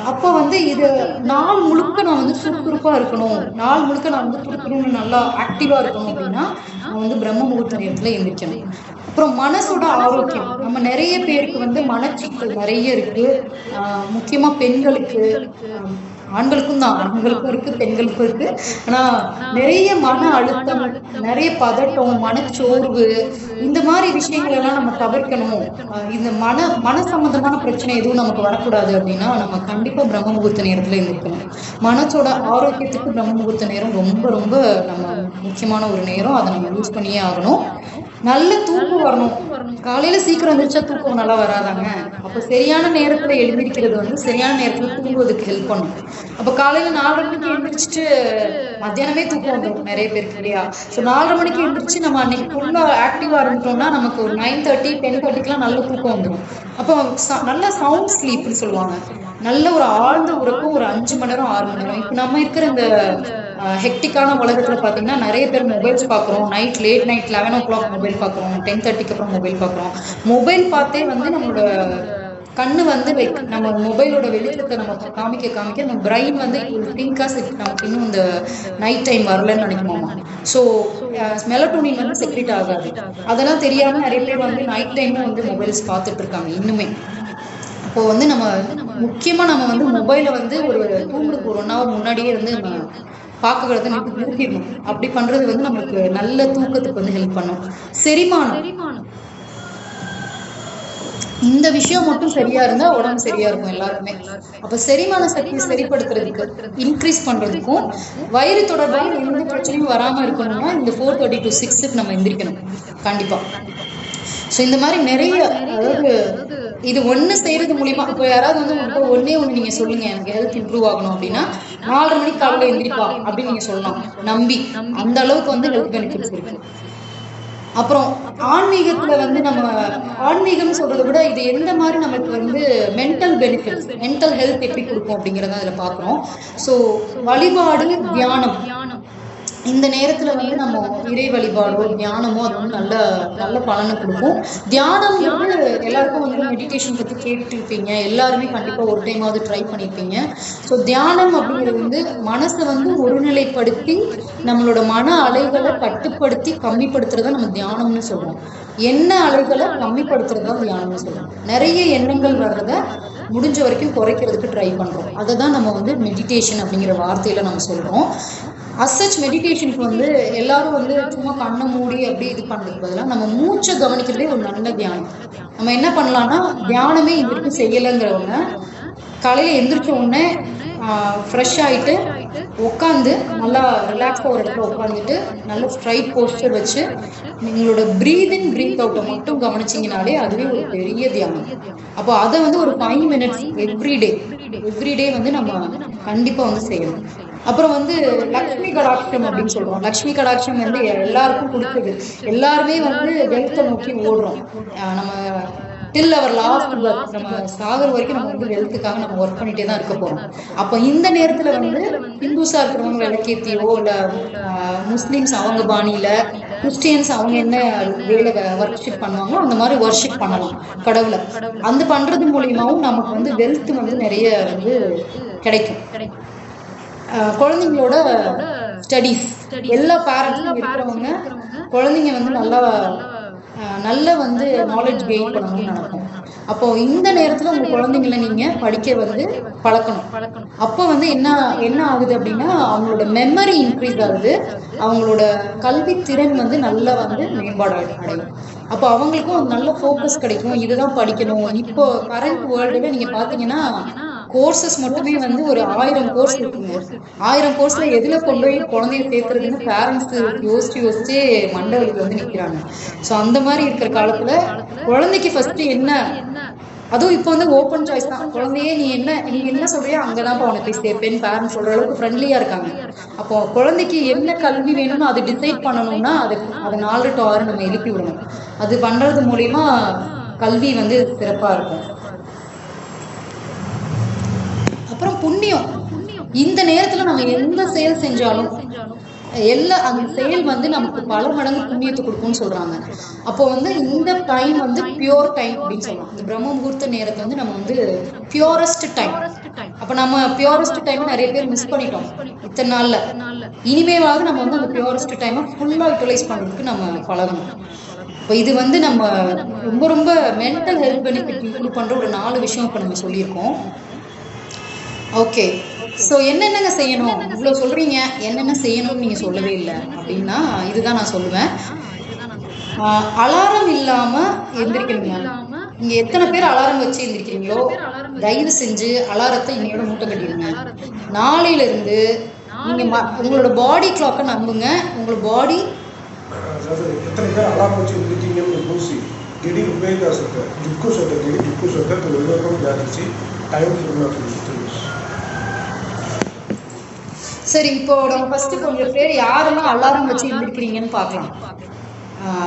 அப்போ வந்து இது நாள் முழுக்க நான் வந்து சுறுசுறுப்பாக இருக்கணும், நாள் முழுக்க நான் வந்து துருக்கணும்னு நல்லா ஆக்டிவாக இருக்கணும் அப்படின்னா நான் வந்து பிரம்ம முகூர்த்த நேரத்தில் எந்திரிக்கணும். அப்புறம் மனசோட ஆரோக்கியம், நம்ம நிறைய பேருக்கு வந்து மனச்சிக்கல் நிறைய இருக்கு. முக்கியமாக பெண்களுக்கு, ஆண்களுக்கும் தான், ஆண்களுக்கும் இருக்கு பெண்களுக்கும் இருக்கு. ஆனால் நிறைய மன அழுத்தம், நிறைய பதட்டம், மனச்சோர்வு, இந்த மாதிரி விஷயங்கள் எல்லாம் நம்ம தவிர்க்கணும். இந்த மன சம்பந்தமான பிரச்சனை எதுவும் நமக்கு வரக்கூடாது அப்படின்னா நம்ம கண்டிப்பாக பிரம்ம முகூர்த்த நேரத்தில் இருக்கணும். மனசோட ஆரோக்கியத்துக்கு பிரம்ம முகூர்த்த நேரம் ரொம்ப ரொம்ப நம்ம முக்கியமான ஒரு நேரம். அதை நம்ம யூஸ் பண்ணியே ஆகணும். நல்ல தூக்கம் வரணும். காலையில சீக்கிரம் எழுந்திரிச்சா தூக்கம் நல்லா வராதாங்க. அப்போ சரியான நேரத்துல எழுந்திருக்கிறது வந்து சரியான நேரத்துல தூங்குவதுக்கு ஹெல்ப் பண்ணும். அப்போ காலையில 4:30 மணிக்கு எழுந்திரிச்சிட்டு மத்தியானமே தூக்கம் வந்துடும் நிறைய பேருக்கு இல்லையா? ஸோ 4:30 மணிக்கு எழுந்திரிச்சு நம்ம அன்னைக்கு ஃபுல்லா ஆக்டிவா இருந்துட்டோம்னா நமக்கு ஒரு 9:30 10:30க்குலாம் நல்ல தூக்கம் வந்துடும். அப்போ நல்ல சவுண்ட் ஸ்லீப்னு சொல்லுவாங்க. நல்ல ஒரு ஆழ்ந்த உறக்கம் ஒரு 5 மணி நேரம் 6 மணி நேரம். இப்போ நம்ம இருக்கிற இந்த ஹெக்டிக்கான உலகத்துல பார்த்தீங்கன்னா நிறைய பேர் மொபைல்ஸ் பார்க்குறோம். லேட் நைட் 11 o'clock மொபைல் பார்க்குறோம், 10:30க்கு அப்புறம் மொபைல் பார்க்குறோம். மொபைல் பார்த்தே வந்து நம்மளோட கண்ணு வந்து நம்ம மொபைலோட வெளிச்சத்தை நம்ம காமிக்க நம்ம பிரைன் வந்து திங்காஸ் நமக்கு இன்னும் இந்த நைட் டைம் வரலன்னு நினைக்குமாமா. ஸோ மெலட்டோனின் வந்து செக்ரேட் ஆகாது. அதெல்லாம் தெரியாம நிறைய பேர் வந்து நைட் டைமும் வந்து மொபைல்ஸ் பார்த்துட்டு இருக்காங்க இன்னுமே. அப்போது வந்து நம்ம முக்கியமாக நம்ம வந்து மொபைலை வந்து ஒரு தூங்குறதுக்கு ஒரு 1 hour முன்னாடியே வந்து நம்ம பார்க்கறத நிறுத்திடணும். அப்படி பண்ணுறது வந்து நம்மளுக்கு நல்ல தூக்கத்துக்கு வந்து ஹெல்ப் பண்ணும். செரிமானம், இந்த விஷயம் மட்டும் சரியா இருந்தா உடம்பு சரியா இருக்கும் எல்லாருக்குமே. அப்ப செரிமான சக்தி சரிப்படுத்துறதுக்கு, இன்க்ரீஸ் பண்றதுக்கும், வயிறு தொடர்பாக எந்த பிரச்சனையும் வராம இருக்கணும்னா இந்த 4:30 to 6 நம்ம எந்திரிக்கணும் கண்டிப்பா. ஸோ இந்த மாதிரி நிறைய, அதாவது இது ஒன்று செய்யறது மூலியமா, இப்போ யாராவது வந்து உங்கள்கிட்ட ஒன்று நீங்க சொல்லுங்க எனக்கு ஹெல்த் இம்ப்ரூவ் ஆகணும் அப்படின்னா 4:30 மணிக்கு காலையில் எந்திரிப்பா அப்படின்னு நீங்க சொல்லலாம் நம்பி. அந்த அளவுக்கு வந்து ஹெல்த் பெனிஃபிட்ஸ் இருக்கு. அப்புறம் ஆன்மீகத்துல வந்து நம்ம ஆன்மீகம் சொல்றதை விட இது எந்த மாதிரி நமக்கு வந்து மென்டல் பெனிஃபிட்ஸ், மென்டல் ஹெல்த் எப்படி கொடுக்கும் அப்படிங்கிறத அதில் பார்க்குறோம். ஸோ வழிபாடு, தியானம், இந்த நேரத்துல வந்து நம்ம இறை வழிபாடோ தியானமோ அது வந்து நல்ல நல்ல பலனை கொடுக்கும். தியானம் வந்து எல்லாருக்கும் வந்து மெடிடேஷன் பற்றி கேட்டுருப்பீங்க, எல்லாருமே கண்டிப்பாக ஒரு டைமாவது ட்ரை பண்ணியிருப்பீங்க. ஸோ தியானம் அப்படிங்கிறது வந்து மனசை வந்து ஒருநிலைப்படுத்தி நம்மளோட மன அலைகளை கட்டுப்படுத்தி கம்மிப்படுத்துறத நம்ம தியானம்னு சொல்றோம். எண்ண அலைகளை கம்மிப்படுத்துறதா தியானம்னு சொல்றோம். நிறைய எண்ணங்கள் வர்றத முடிஞ்ச வரைக்கும் குறைக்கிறதுக்கு ட்ரை பண்றோம். அதை தான் நம்ம வந்து மெடிடேஷன் அப்படிங்கிற வார்த்தையில நம்ம சொல்றோம். அசச் மெடிடேஷனுக்கு வந்து எல்லாரும் வந்து சும்மா கண்ணை மூடி அப்படி இது பண்ணுறதுக்கு பதிலாக நம்ம மூச்சை கவனிக்கிறதே ஒரு நல்ல தியானம். நம்ம என்ன பண்ணலாம்னா, தியானமே இது வரைக்கும் செய்யலைங்கிறவங்க காலையில் எந்திரிச்ச உடனே ஃப்ரெஷ் ஆகிட்டு உட்காந்து நல்லா ரிலாக்ஸாக ஒரு இடத்துல உட்காந்துட்டு நல்ல ஸ்ட்ரைட் போஸ்டர் வச்சு நீங்களோட ப்ரீத் இன் ப்ரீத் அவுட்டை மட்டும் கவனிச்சிங்கனாலே அதுவே ஒரு பெரிய தியானம். அப்போ அதை வந்து ஒரு 5 minutes எவ்ரிடே வந்து நம்ம கண்டிப்பாக வந்து செய்யணும். அப்புறம் வந்து லக்ஷ்மி கடாட்சம் அப்படின்னு சொல்றோம். லக்ஷ்மி கடாட்சம் வந்து எல்லாருக்கும் கொடுத்தது. எல்லாருமே வந்து வெல்த்தை நோக்கி ஓடுறோம். நம்ம டில் அவர் லாஸ்ட் பர்த், நம்ம சாகர் வரைக்கும் நம்ம வந்து வெல்த்துக்காக நம்ம ஒர்க் பண்ணிட்டே தான் இருக்க போறோம். அப்போ இந்த நேரத்துல வந்து ஹிந்துஸா இருக்கிறவங்க விளக்கேத்தியோ, இல்ல முஸ்லிம்ஸ் அவங்க பாணியில, கிறிஸ்டியன்ஸ் அவங்க என்ன வேலை ஒர்க்ஷிப் பண்ணுவாங்களோ அந்த மாதிரி ஒர்க்ஷிப் பண்ணலாம் கடவுளை. அந்த பண்றது மூலியமாவும் நமக்கு வந்து வெல்த் வந்து நிறைய வந்து கிடைக்கும். குழந்தைங்களோட ஸ்டடீஸ், எல்லா பேரண்ட்ஸும் இருக்கிறவங்க குழந்தைங்க வந்து நல்ல வந்து நாலேஜ் கெயின் பண்ணணும்னு நினைப்போம். அப்போ இந்த நேரத்துல உங்க குழந்தைங்களை நீங்க படிக்க வந்து பழக்கணும். அப்போ வந்து என்ன ஆகுது அப்படின்னா, அவங்களோட மெமரி இன்க்ரீஸ் ஆகுது, அவங்களோட கல்வி திறன் வந்து நல்லா வந்து மேம்பாடு அடையும். அப்போ அவங்களுக்கும் நல்ல ஃபோக்கஸ் கிடைக்கும். இதுதான் படிக்கணும். இப்போ கரண்ட் வேர்ல்டுல நீங்க பாத்தீங்கன்னா கோர்சஸ் மட்டுமே வந்து ஒரு 1000 கோர்ஸ் இருக்குங்க. 1000 கோர்ஸ்ல எதுல கொண்டு போய் குழந்தைய சேர்க்கறதுன்னு பேரண்ட்ஸ் யோசிச்சு மண்டவலுக்கு வந்து நிற்கிறாங்க. ஸோ அந்த மாதிரி இருக்கிற காலத்துல குழந்தைக்கு ஃபர்ஸ்ட் என்ன, அதுவும் இப்போ வந்து ஓப்பன் சாய்ஸ் தான். குழந்தையே நீ என்ன சொல்றியோ அங்கதான் உனக்கு போய் சேர்ப்பேன்னு பேரண்ட்ஸ் சொல்ற அளவுக்கு ஃப்ரெண்ட்லியா இருக்காங்க. அப்போ குழந்தைக்கு என்ன கல்வி வேணும்னு அதை டிசைட் பண்ணணும்னா அதை 4 to 6 நம்ம எழுப்பி விடணும். அது பண்றது மூலியமா கல்வி வந்து சிறப்பா இருக்கும். அப்புறம் புண்ணியம், இந்த நேரத்துல நம்ம எந்த செயல் செஞ்சாலும் அந்த செயல் வந்து நமக்கு பல மடங்கு புண்ணியத்தை கொடுக்கும்னு சொல்றாங்க. அப்போ வந்து இந்த டைம் வந்து பியூர் டைம் அப்படின்னு சொல்லலாம். இந்த பிரம்ம முகூர்த்த நேரத்தை வந்து நம்ம வந்து பியூரஸ்ட் டைம். அப்ப நம்ம பியூரஸ்ட் டைம் நிறைய பேர் மிஸ் பண்ணிட்டோம் இத்தனை நாள்ல. இனிமேவாவது நம்ம வந்து அந்த பியூரஸ்ட் டைமை ஃபுல்லா யூட்டிலைஸ் பண்றதுக்கு நம்ம பழகணும். இப்போ இது வந்து நம்ம ரொம்ப மென்டல் ஹெல்த் பெனிஃபிட் இம்ப்ரூவ் பண்ற ஒரு 4 விஷயம் இப்போ நம்ம சொல்லியிருக்கோம். ஓகே, ஸோ என்னென்னங்க செய்யணும் இவ்வளோ சொல்றீங்க, என்னென்ன செய்யணும்னு நீங்க சொல்லவே இல்லை அப்படின்னா இதுதான் நான் சொல்லுவேன். அலாரம் இல்லாம எந்திரிக்கணுங்க. நீங்க எத்தனை பேர் அலாரம் வச்சு எந்திரிக்கிறீங்களோ தயவு செஞ்சு அலாரத்தை இன்னையோட மூட்டை கட்டிடுங்க. நாளையில இருந்து நீங்க உங்களோட பாடி கிளாக்கை நம்புங்க. உங்களோட பாடி எத்தனை பேர் அலாரம் வச்சு எந்திரிக்கீங்கன்னு பூசி गिरी रुपए का सकता है जिसको सकता है तो लोगों को ज्यादा सी टाइम शुरू சரி, இப்போ நம்ம ஃபர்ஸ்ட் கொஞ்சம் பேர் யாரெல்லாம் அலாரம் வச்சு எந்திரிக்கிறீங்கன்னு பார்க்கலாம்.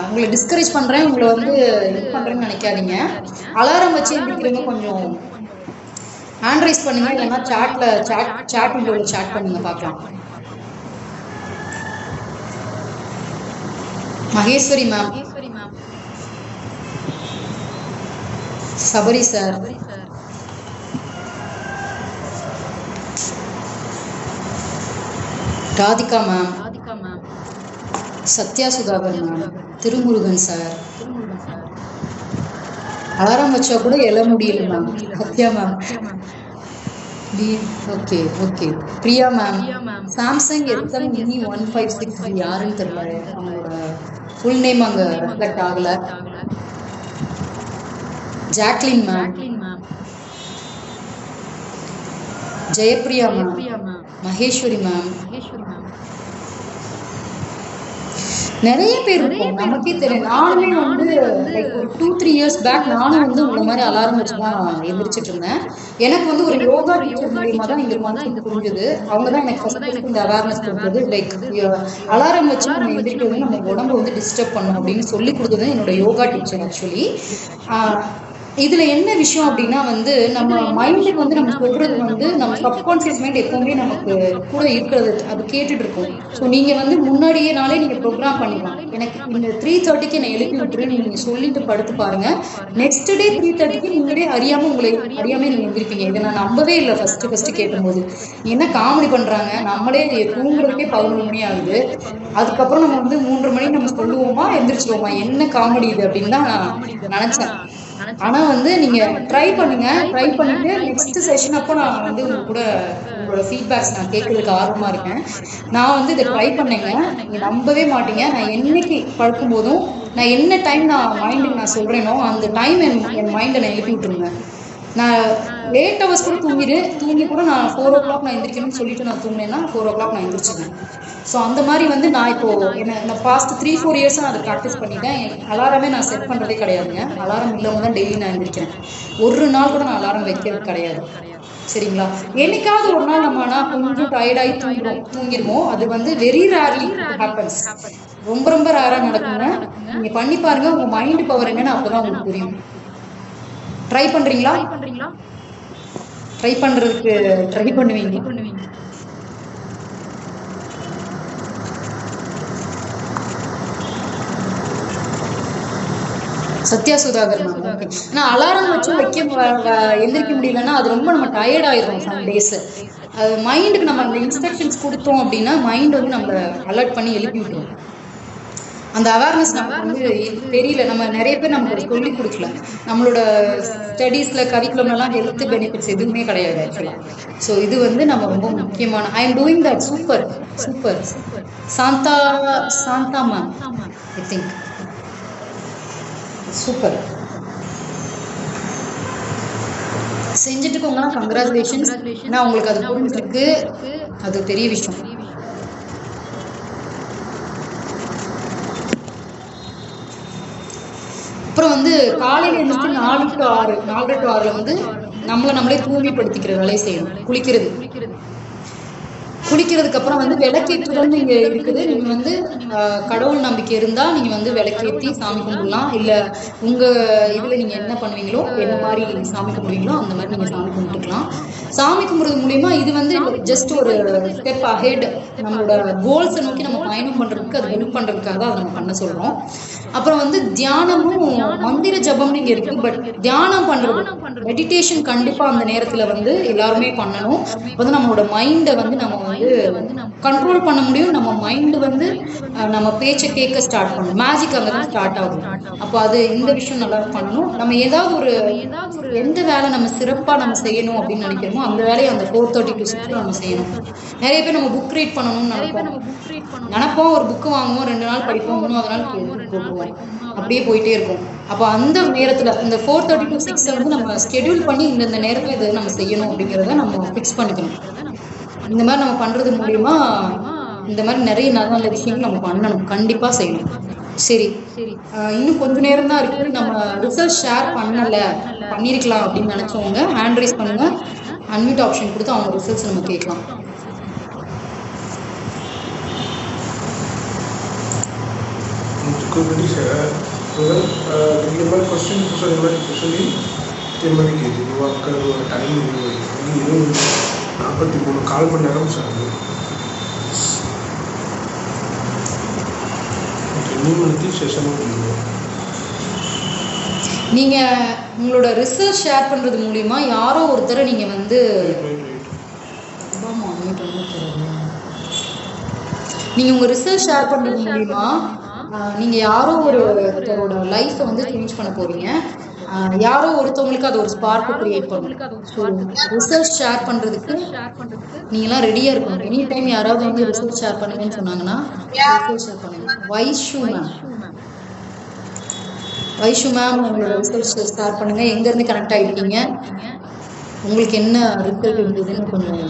உங்களை டிஸ்கரேஜ் பண்றேன், உங்களை வந்து இது பண்றேன்னு நினைக்காதீங்க. அலாரம் வச்சு எந்திரிக்கிறவங்க கொஞ்சம் ஹேண்ட் ரைஸ் பண்ணுங்க, இல்லைன்னா சாட் விண்டோல சாட் பண்ணுங்க பார்க்கலாம். Maheswari ma'am, Sabari sir, Radhika ma'am, Sathya Sudhakar ma'am, Thirumurugan sir, alarm வச்சா கூட எழ முடியல ma'am. Sathya ma'am. Okay okay. Priya ma'am. Samsung SM-E156 யாருன்னு தெரியல, அவங்களோட ஃபுல் நேம் அங்கே ரெஃப்ளெக்ட் ஆகலை. Jacqueline ma'am. Jayapriya ma'am. Maheswari ma'am. நிறைய பேர் இருக்கும், நமக்கே தெரியும். நானுமே வந்து லைக் ஒரு 2-3 இயர்ஸ் பேக் நானும் வந்து உங்களை மாதிரி அலாரம் வச்சு தான் எந்திரிச்சிட்டு இருந்தேன். எனக்கு வந்து ஒரு யோகா டீச்சர் மூலியமா தான் இந்த கான்செப்ட் புரிஞ்சுது. அவங்க தான் எனக்கு ஃபர்ஸ்ட் இந்த அவேர்னஸ் கொடுத்தது. லைக் அலாரம் வச்சு நம்ம எந்திரிக்கிறது நம்ம உடம்பு வந்து டிஸ்டர்ப் பண்ணணும் அப்படின்னு சொல்லி கொடுத்தது என்னோட யோகா டீச்சர் ஆக்சுவலி. இதுல என்ன விஷயம் அப்படின்னா வந்து நம்ம மைண்டுக்கு வந்து நம்ம சொல்றது வந்து நம்ம சப்கான்சியஸ் மைண்ட் எப்பவுமே நமக்கு கூட இருக்கிறது, அது கேட்டுட்டு இருக்கும். ஸோ நீங்க வந்து முன்னாடியே நாளே நீங்க ப்ரோக்ராம் பண்ணிக்கலாம். எனக்கு இந்த 3:30க்கு என்னை எழுப்பி விட்டுரு நீங்க சொல்லிட்டு படுத்து பாருங்க. நெக்ஸ்ட் டே 3:30க்கு நீங்களே உங்களை அறியாம நீங்க எந்திருப்பீங்க. இதை நான் நம்பவே இல்லை ஃபர்ஸ்ட் கேட்கும்போது. என்ன காமெடி பண்றாங்க, நம்மளே தூங்குறதுக்கே 11 மணி ஆகுது, அதுக்கப்புறம் நம்ம வந்து 3:30 மணி நம்ம சொல்லுவோமா எந்திரிச்சிருவோமா, என்ன காமெடி இது அப்படின்னு தான் நான் நினைச்சேன். ஆனா வந்து நீங்க ட்ரை பண்ணுங்க. ட்ரை பண்ணிட்டு நெக்ஸ்ட் செஷன் அப்போ நான் வந்து உங்க கூட உங்களோட ஃபீட்பேக்ஸ் நான் கேட்கறதுக்கு ஆர்வமா இருக்கேன். நான் வந்து இதை ட்ரை பண்ணேங்க, நீங்க நம்பவே மாட்டீங்க. நான் என்னைக்கு படுக்கும் போதும் நான் என்ன டைம் நான் மைண்டுக்கு நான் சொல்றேனோ அந்த டைம் என் மைண்டை நான் எழுப்பி விட்டுருங்க. நான் 8 hours கூட தூங்கி கூட நான் 4 o'clock நான் எந்திரிக்கணும்னு சொல்லிட்டு நான் தூங்கினேன்னா 4 o'clock நான் எந்திரிச்சிருவேன். ஸோ அந்த மாதிரி வந்து நான் இப்போ நான் பாஸ்ட் 3-4 years நான் அதை ப்ராக்டிஸ் பண்ணிட்டேன். அலாரமே நான் செட் பண்ணுறதே கிடையாதுங்க. அலாரம் இல்லாமல் தான் டெய்லி நான் எந்திரிக்கிறேன். ஒரு நாள் கூட நான் அலாரம் வைக்கிறது கிடையாது. சரிங்களா? என்னைக்காவது ஒரு நாள் நம்ம ஆனால் கொஞ்சம் டயர்டாகி தூங்கிடுவோம். அது வந்து வெரி ரேர்லி ஹேப்பன்ஸ். ரொம்ப ரேராக நடக்குங்க. நீங்கள் பண்ணி பாருங்க, உங்கள் மைண்டு பவர் என்னன்னு அப்போதான் உங்களுக்கு புரியும். ட்ரை பண்றீங்களா? ட்ரை பண்றதுக்கு ட்ரை பண்ணுவீங்க. சத்யா சுதாகர் மேம். ஓகே. நான் அலாரம் வச்சு எந்திரிக்க முடியலன்னா அது ரொம்ப நம்ம டயர்ட் ஆயிடும் சம் டேஸ். அது மைண்டுக்கு நம்ம அந்த இன்ஸ்ட்ரக்ஷன்ஸ் கொடுத்தோம் அப்படின்னா மைண்ட் வந்து நம்ம அலர்ட் பண்ணி எழுப்பி விட்டுரும். அந்த அவேர்னஸ் நமக்கு வந்து தெரியல. நம்ம நிறைய பேர் நமக்கு சொல்லி கொடுக்கல. நம்மளோட ஸ்டடீஸ்ல கரிக்குலம்லாம் ஹெல்த் பெனிஃபிட்ஸ் எதுவுமே கிடையாது ஆக்சுவலா. ஸோ இது வந்து நம்ம ரொம்ப முக்கியமான. I am doing that. Super. Shantha ma'am I think. Super. செஞ்சுட்டு இருக்கோங்கன்னா கங்க்ராச்சுலேஷன்ஸ். நான் உங்களுக்கு அது புரிஞ்சிருக்கு, அது பெரிய விஷயம். அப்புறம் வந்து காலையில எழுந்திரிச்சு 4 to 6 4:30 to 6 வந்து நம்மளே தூய்மைப்படுத்திக்கிற வேலையை செய்யணும். குளிக்கிறதுக்கு அப்புறம் வந்து விளக்கேற்றுதல் நீங்க இருக்குது. நீங்க வந்து கடவுள் நம்பிக்கை இருந்தா நீங்க வந்து விளக்கேற்றி சாமி கும்பிடலாம். இல்ல உங்க இதுல நீங்க என்ன பண்ணுவீங்களோ, என்ன மாதிரி சாமி கும்பிடுவீங்களோ அந்த மாதிரி நீங்க சாமி கும்பிட்டுக்கலாம். சாமி கும்பிடுறது மூலியமா இது வந்து ஜஸ்ட் ஒரு ஸ்டெப் அஹெட். நம்மளோட கோல்ஸை நோக்கி நம்ம பயணம் பண்றதுக்கு அது ஹெல்ப் பண்றதுக்காக தான் அதை நம்ம பண்ண சொல்றோம். அப்புறம் வந்து தியானமும் மந்திர ஜபம் இங்க இருக்கு. பட் தியானம் பண்றது, மெடிடேஷன் கண்டிப்பா அந்த நேரத்துல வந்து எல்லாருமே பண்ணணும். வந்து நம்மளோட மைண்டை வந்து நம்ம வந்து கண்ட்ரோல் பண்ண முடியும். நம்ம மைண்டு வந்து நம்ம பேச்சை கேட்க ஸ்டார்ட் பண்ணணும். மேஜிக் அங்கதான் ஸ்டார்ட் ஆகும். அப்போ அது இந்த விஷயம் நல்லா பண்ணணும். நம்ம ஏதாவது ஒரு எந்த வேலை நம்ம சிறப்பா நம்ம செய்யணும் அப்படின்னு நினைக்கிறோமோ அந்த வேலையை அந்த 4:30 to 6 நம்ம செய்யணும். நிறைய பேர் நம்ம புக் ரீட் பண்ணணும்னு நினைப்போம். ஒரு புக்கு வாங்குவோம், 2 நாள் படிப்போம், 3வது நாள் போட்டுருவோம், அப்படியே போயிட்டே இருக்கும். அப்போ அந்த நேரத்துல இந்த 4:30 to 6 வந்து நம்ம ஸ்கெடியூல் பண்ணி இந்த நேரத்துல இதை நம்ம செய்யணும் அப்படிங்கிறத நம்ம ஃபிக்ஸ் பண்ணிக்கணும். இந்த மாதிரி நம்ம பண்றது மூலியமா இந்த மாதிரி நிறைய நல்ல விஷயங்கள் நம்ம பண்ணணும், கண்டிப்பா செய்யணும். சரி, இன்னும் கொஞ்ச நேரம் தான் இருக்கு. நம்ம ரிசல்ட் ஷேர் பண்ணிருக்கலாம் அப்படின்னு நினைச்சவங்க ஹேண்ட் ரைஸ் பண்ணுங்க. அன்மியூட் ஆப்ஷன் கொடுத்து அவங்க ரிசல்ட்ஸ் நம்ம கேட்கலாம். Good sir. So question especially திருமதி கேஜி வாக்க ஒரு டைம் 43 கால் மணி நேரம் சார். நீங்க உங்களோட ரிசர்ச் ஷேர் பண்றது மூலியமா யாரோ ஒருத்தரை நீங்க வந்து நீங்க உங்க ரிசர்ச் ஷேர் பண்றது மூலியமா நீங்க யாரோ ஒருத்தரோட லைஃப்பை வந்து சேஞ்ச் பண்ண போறீங்க. யாரோ ஒருத்தவங்களுக்கு அது ஒரு ஸ்பார்க் கிரியேட் பண்ணும். ஸோ ரிசல்ட் ஷேர் பண்ணுறதுக்கு நீங்களாம் ரெடியாக இருக்கணும். எனி டைம் யாராவது வந்து ரிசல்ட் ஷேர் பண்ணுங்கன்னு சொன்னாங்கன்னா ரிசல்ட் ஷேர் பண்ணுங்க. வைஷு மேம் உங்களோட ரிசல்ட் ஷேர் பண்ணுங்க. எங்கேருந்து கனெக்ட் ஆகிருக்கீங்க, உங்களுக்கு என்ன ரிசல்ட் இருந்ததுன்னு கொஞ்சம்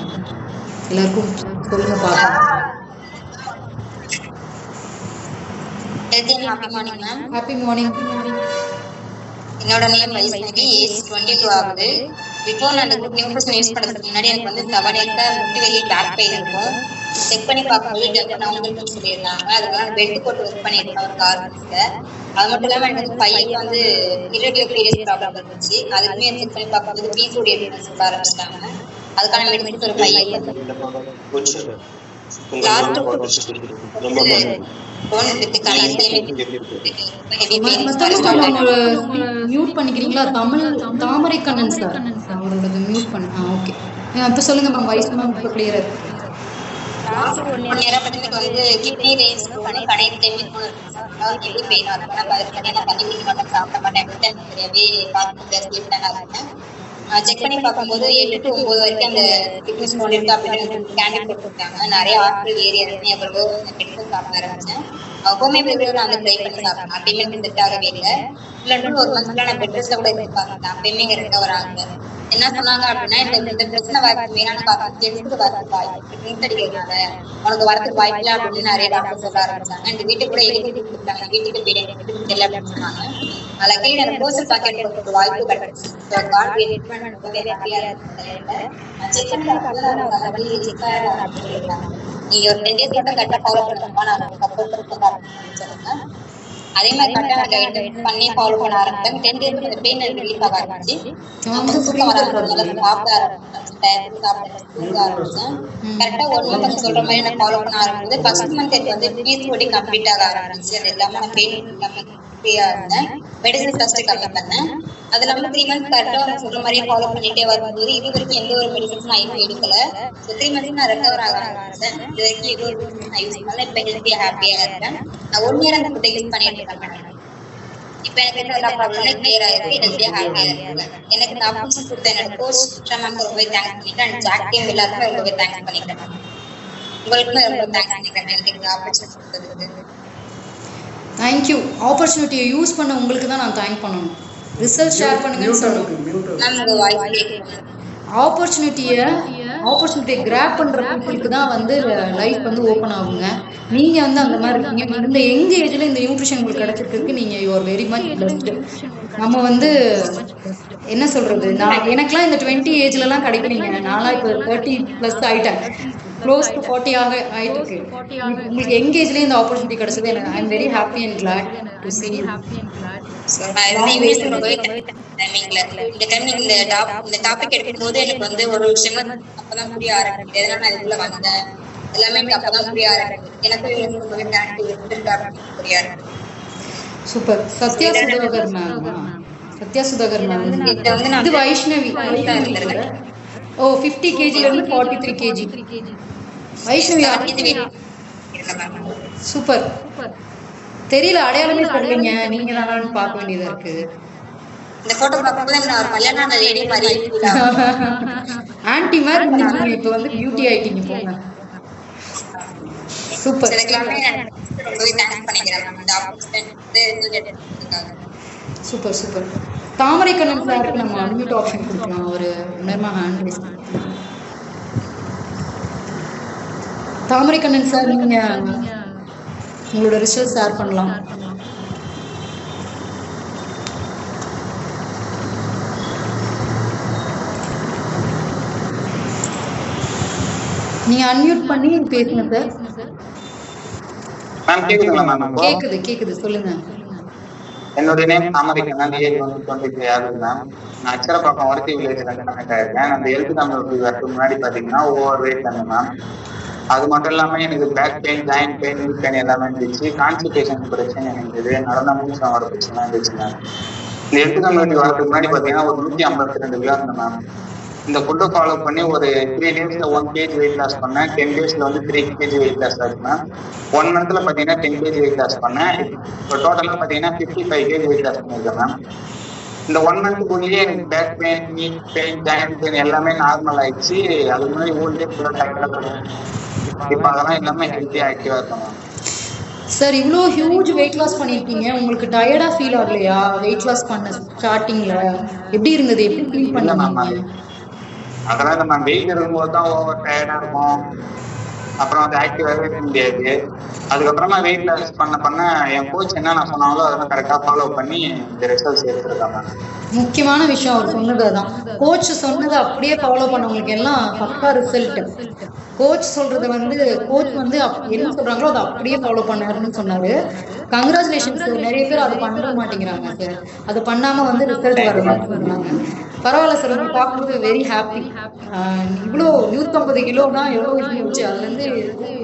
எல்லாருக்கும் சொல்லுங்க பார்க்கலாம். Happy morning. என்னோட நேம் வைஷ்ணவி, ஏஜ் 22 ஆகுது. பிஃபோர் நான் இந்த நியூட்ரிஷன் யூஸ் பண்றதுக்கு முன்னாடி எனக்கு வந்து 7 ஏக்கா முட்டி வெளியே பேக் பெயின் இருக்கும். செக் பண்ணி பார்க்கும்போது டெவலப் அவங்களுக்கு சொல்லியிருந்தாங்க. அதுக்கெல்லாம் பெல்ட் போட்டு ஒர்க் பண்ணியிருக்கேன் ஒரு காரணத்துக்கு. அது மட்டும் இல்லாமல் எனக்கு வந்து பையனுக்கு வந்து இரெகுலர் பீரியட்ஸ் ப்ராப்ளம் இருந்துச்சு. அதுக்குமே செக் பண்ணி பார்க்கும்போது பிசிஓடி சொல்ல ஆரம்பிச்சிட்டாங்க. அதுக்கான மெடிசன்ஸ் ஒரு பையன் லாஸ்ட் மியூட் பண்ணிக்கிறீங்களா? தாமரை கண்ணன் சார் அவரோட மியூட் பண்ண. ஓகே, இப்போ சொல்லுங்க மேம். வைஸ் மேம் இப்போ கிளியரா இருக்கு. லாஸ்ட் 1 இயரா பத்தி வந்து கிட்னி ரேஸ் பண்ணி கடைசி டைம் ஹெவி பெயின் ஆகும். நான் தண்ணி குடிக்க மாட்டேன், சாப்பிட மாட்டேன், சரியாவே பார்த்து ஸ்லீப் தான் ஆகுறேன். செக் பண்ணி பார்க்கும்போது 8 to 9 வரைக்கும் அந்த கிட்னி ஸ்டோன் இருக்கு அப்படின்னு ஸ்கேன் போட்டுருக்காங்க. நிறைய ஹாஸ்பிட்டல் ஏரியா இருக்கு. எவ்வளவோ மெடிசன் சாப்பிட ஆரம்பிச்சேன். ஹோமியோபதி நான் வந்து ட்ரை பண்ணி சாப்பிட்டேன். அப்பயுமே செட் ஆகவே இல்லை. இல்லைன்னு ஒரு மந்த்ல நான் பெட் ரெஸ்ட்ல கூட எதிர்பார்த்தேன். அப்பயுமே ரெக்கவர் ஆகல. என்ன சொன்னாங்க அப்படின்னா, இந்த பிரச்சனை வரதுக்கு மெயினான காரணம் ஜென்ஸுக்கு வரதுக்கு வாய்ப்பு, ட்ரிங்க்ஸ் அடிக்கிறதுனால உனக்கு வரதுக்கு வாய்ப்பு இல்லை அப்படின்னு நிறைய டாக்டர் சொல்ல ஆரம்பிச்சாங்க. இந்த வீட்டுக்கு கூட எழுதி கொடுத்தாங்க, வீட்டுக்கு தெரியல அப்படின்னு சொன்னாங்க. அதில் கீழே எனக்கு கோசல் பாக்கெட் கொடுக்க வாய்ப்பு கிடைச்சிச்சு. நீங்க ஒரு 10 days மட்டும் கரெக்டா ஃபாலோ பண்ணுங்கப்பா, நான் சொல்லுங்க. அதே மாதிரி கரெக்டா கைட் பண்ணி ஃபாலோ பண்ண ஆரம்பிச்சேன். 10 days கொஞ்சம் பெயின் ரிலீஃப் ஆக ஆரம்பிச்சு. தூக்கம் வர ஆரம்பிச்சேன். சாப்பிட ஆரம்பிச்சேன். கரெக்டா 1 month சொல்ற மாதிரி நான் ஃபாலோ பண்ண ஆரம்பிச்சது. ஃபர்ஸ்ட் மந்த் எனக்கு வந்து பிசிஓடி கம்ப்ளீட் ஆக ஆரம்பிச்சு. அது எல்லாமே நான் பெயின் எல்லாமே ஃப்ரீயா இருந்தேன். மெடிசன் ஃபர்ஸ்ட் கம்மி பண்ணேன். அது இல்லாம 3 months கரெக்டா சொல்ற மாதிரியே ஃபாலோ பண்ணிட்டே வரும்போது இது வரைக்கும் எந்த ஒரு மெடிசன்ஸ் நான் இன்னும் எடுக்கல. ஸோ 3 months நான் ரெக்கவர் ஆக ஆரம்பிச்சேன். இது வரைக்கும் எது ஒரு நான் யூஸ் பண்ணல. இப்போ ஹெல்த்தியா ஹாப்பியா இருக்கேன். நான் 1 year அந்த ஃபுட்டை யூஸ் பண்ணிட்டு இருக்கேன். இப்போ எனக்கு எல்லா ப்ராப்ளமே கிளியர் ஆயிருக்கு. ஹெல்த்தியா ஹாப்பியா இருக்கு. எனக்கு இந்த ஆப்பர்ச்சுனிட்டி கொடுத்த என்னோட கோச் மேம் ரொம்பவே தேங்க்ஸ் பண்ணிக்கிறேன். அண்ட் ஜாக் டீம் எல்லாருக்கும் ரொம்பவே தேங்க்ஸ் பண்ணிக்கிறேன். உங்களுக்குமே ரொம்ப தேங்க்ஸ் பண்ணிக்கிறேன் எனக்கு இந்த ஆப்பர்ச்சுனிட்டி கொடுத்ததுக்கு. தேங்க்யூ. ஆப்பர்ச்சுனிட்டியை யூஸ் பண்ண உங்களுக்கு தான் நான் தேங்க் பண்ணணும். ரிசல்ட் ஷேர் பண்ணுங்கன்னு சொன்னோம். ஆப்பர்ச்சுனிட்டியை கிராப் பண்ணுற பீப்புளுக்கு தான் வந்து லைஃப் வந்து ஓப்பன் ஆகுங்க. நீங்கள் வந்து அந்த மாதிரி இருக்கீங்க. இந்த யங் ஏஜில் இந்த நியூட்ரிஷன் உங்களுக்கு கிடைச்சிருக்கு. நீங்கள் you are very much blessed. நம்ம வந்து என்ன சொல்கிறது, எனக்குலாம் இந்த 20 ஏஜ்லலாம் கிடைக்கிறீங்க. நான்லாம் இப்போ 30+ ஆகிட்டேன். க்ளோஸ் டு 40 ஆகிட்டு இருக்கு. உங்களுக்கு யங் ஏஜ்லேயே இந்த ஆப்பர்ச்சுனிட்டி கிடைச்சது எனக்கு I am very happy and glad to see you. இந்த டாபிக் எடுக்கும்போது எனக்கு வந்து ஒரு விஷயமா அப்பதான் புரிய ஆரம்பிக்குது. எதனால நான் இதுக்குள்ள வந்தேன் எல்லாமே எனக்கு அப்பதான் புரிய ஆரம்பிக்குது. எனக்கு புரிய ஆரம்பிக்குது. சூப்பர். சத்யா சுதாகர் மேம் இது வைஷ்ணவி. ஓ 50 kg இருந்து 43 kg. வைஷ்ணவி சூப்பர். தெரியல, அடையாளமே சொல்றீங்க. நீங்க தானான்னு பார்க்க வேண்டியதா இருக்கு. இந்த போட்டோ பார்க்கும்போது நான் ஒரு கல்யாண லேடி மாதிரி ஆன்ட்டி மாதிரி இருந்தீங்க. இப்போ வந்து பியூட்டி ஆயிட்டீங்க. போங்க. Super. Super super. Thamarai Kannan சாருக்கு நம்ம அன்மியூட் ஆப்ஷன் கொடுக்கலாம். ஒரு உணர்மா hand raise. Thamarai Kannan sir, நீங்க உங்களோட ரிசல்ட் ஷேர் பண்ணலாம். நீங்க அன்மியூட் பண்ணி பேசுங்க சார். மேம் கேக்குதுங்களா மேம்? கேக்குது சொல்லுங்க. என்னோட நேம் தாமரை கண்ணன். ஏஜ் வந்து 23 ஆகுது மேம். நான் அச்சரப்பாக்கம் வடக்கு வில்லேஜ்ல கனெக்ட் ஆயிருக்கேன். அந்த ஹெல்த் கம்யூனிட்டி வரதுக்கு முன்னாடி பாத்தீங்கன்னா ஓவர் வெயிட் இருந்தேன் மேம். அது மட்டும் இல்லாம எனக்கு back pain, joint pain, weak pain எல்லாமே இருந்துச்சு. கான்ஸ்டிபேஷன் பிரச்சனை இருந்தது. நடந்த மூச்சு வர பிரச்சனை இருந்துச்சு மேம். இந்த ஹெல்த் கம்யூனிட்டி வரதுக்கு முன்னாடி பாத்தீங்கன்னா ஒரு 152 கிலோ இருந்தேன் மேம். இந்த ஃபுட்டை ஃபாலோ பண்ணி ஒரு 3 daysல 1 kg வெயிட் லாஸ் பண்ணேன். 10 daysல வந்து 3 kg வெயிட் லாஸ் ஆச்சுன்னா 1 monthல பாத்தீங்கன்னா 10 kg வெயிட் லாஸ் பண்ணேன். இப்போ டோட்டலா பாத்தீங்கன்னா 55 kg வெயிட் லாஸ் பண்ணிருக்கேன் மேம். இந்த 1 மந்த்துக்குள்ளேயே எனக்கு பேக் பெயின், நீ பெயின், ஜாயிண்ட் பெயின் எல்லாமே நார்மல் ஆயிடுச்சு. அதுக்கு முன்னாடி ஓல்டே ஃபுல்லாக டயர்டாக இருக்கும். இப்போ அதெல்லாம் எல்லாமே ஹெல்த்தியாக ஆக்டிவாக இருக்கணும். சார் இவ்வளோ ஹியூஜ் வெயிட் லாஸ் பண்ணியிருக்கீங்க, உங்களுக்கு டயர்டாக ஃபீல் ஆகலையா? வெயிட் லாஸ் பண்ண ஸ்டார்டிங்கில் எப்படி இருந்தது, எப்படி ஃபீல் பண்ணீங்க? அதெல்லாம் நம்ம வெயிட் இருக்கும்போது தான் ஓவர் டயர்டாக இருக்கும். அப்புறம் வந்து ஆக்டிவாகவே இருக்க முடியாது. அதுக்கப்புறமா வெயிட் லாஸ் பண்ண என் கோச் என்ன நான் சொன்னாங்களோ அதெல்லாம் கரெக்டாக ஃபாலோ பண்ணி இந்த ரிசல்ட்ஸ் எடுத்துருக்காங்க. முக்கியமான விஷயம் அவர் சொன்னது தான். கோச் சொன்னதை அப்படியே ஃபாலோ பண்ணவங்களுக்கு எல்லாம் பக்கா ரிசல்ட். கோச் சொல்றது வந்து கோச் வந்து என்ன சொல்றாங்களோ அதை அப்படியே ஃபாலோ பண்ணாருன்னு சொன்னாரு. கங்க்ராச்சுலேஷன்ஸ். நிறைய பேர் அதை பண்ண மாட்டேங்கிறாங்க சார். அதை பண்ணாம வந்து ரிசல்ட் வரலாங்க. பரவாயில்ல சார், உங்களை பார்க்கும்போது வெரி ஹாப்பி. இவ்வளோ 150 கிலோனா எவ்வளோ இருந்துச்சு, அதுலேருந்து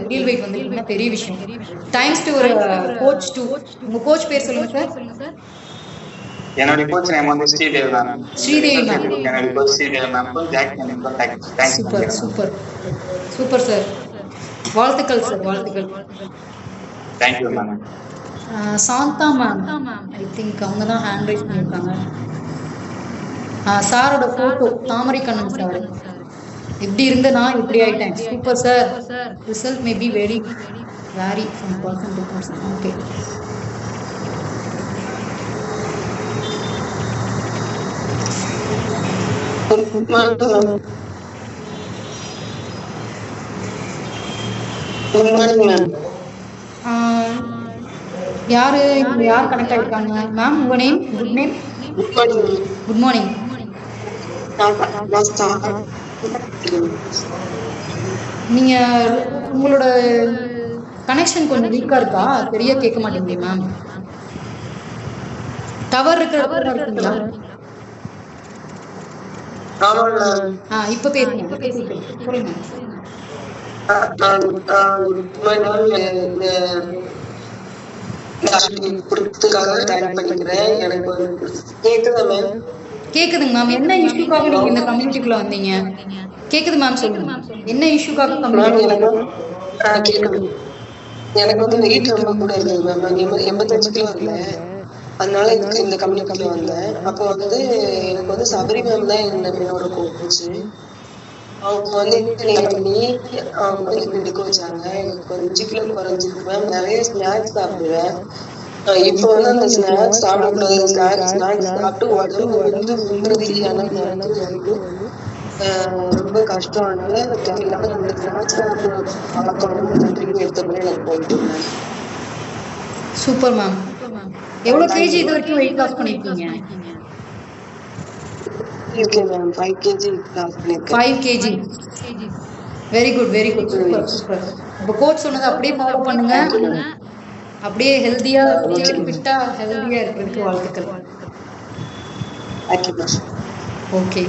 டீல் வெயிட் வந்து பெரிய விஷயம். டைம்ஸ் டு ஒரு கோச் டூ. உங்க கோச் பேர் சொல்லுங்க சார். என்னோட கோச் நேம் வந்து ஸ்ரீதேவி மேம். ஸ்ரீதேவி மேம். என்னோட coach Sridevi ma'am. Super super super sir. வாழ்த்துக்கள் சார், வாழ்த்துக்கள். Thank you ma'am. Shantha ma'am, I think அவங்க தான் ஹேண்ட் ரைஸ் பண்ணியிருக்காங்க. சாரோட ஃபோட்டோ தாமரை கண்ணன் சார். எப்படி இருந்தேன்னா இப்படி ஆயிட்டேன். Super sir. Result may be very vary from person to person. Okay. யார் கனெக்ட் ஆயிருக்காங்க மேம்? உங்க name? Good name. Good morning. நீங்க உங்களோட கனெக்ஷன் கொஞ்சம் வீக்கா இருக்கா, சரியா கேட்க மாட்டேங்குது மேம். டவர் இருக்கிற இடத்துல இருக்குங்களா? இப்ப பேசுங்க, சொல்லுங்க. கேக்குதுங்க மேம். என்ன இஷ்யூக்காக நீங்க இந்த கம்யூனிட்டிக்குள்ள வந்தீங்க? கேக்குது மேம், சொல்லுங்க. என்ன இஷ்யூக்காக கம்யூனிட்டி? எனக்கு வந்து வெயிட் ரொம்ப கூட இருந்தது மேம். நான் 85 கிலோ இருந்தேன். அதனால இதுக்கு இந்த கம்யூனிட்டில வந்தேன். அப்போ வந்து எனக்கு வந்து சபரி மேம் தான் என்னோட கோச். அவங்க வந்து பண்ணி அவங்க வந்து எடுக்க வச்சாங்க. எனக்கு 5 கிலோ குறைஞ்சிருக்கு மேம். நிறைய ஸ்நாக்ஸ் சாப்பிடுவேன். இப்போ வந்து அந்த ஸ்நாக்ஸ் சாப்பிடக்கூடாது. ஸ்நாக்ஸ் சாப்பிட்டு உடம்பு வந்து முன்னுறுதியான நேரத்துக்கு வந்து ரொம்ப கஷ்டம். அதனால தேவையில்லாம அந்த ஸ்நாக்ஸ் பழக்கம் எடுத்தப்போ எனக்கு போயிட்டு. Super ma'am. எவ்வளவு கேஜி இது வரைக்கும் வெயிட் லாஸ் பண்ணிருக்கீங்க? 5 kg லாஸ் பண்ணிருக்கேன். 5 kg. Very good, very good. Super super. இப்போ கோச் சொன்னதை அப்படியே ஃபாலோ பண்ணுங்க. அப்படியே ஹெல்தியா ஃபிட்டா ஹெல்தியா இருக்கிறதுக்கு வாழ்த்துக்கள். ஓகே.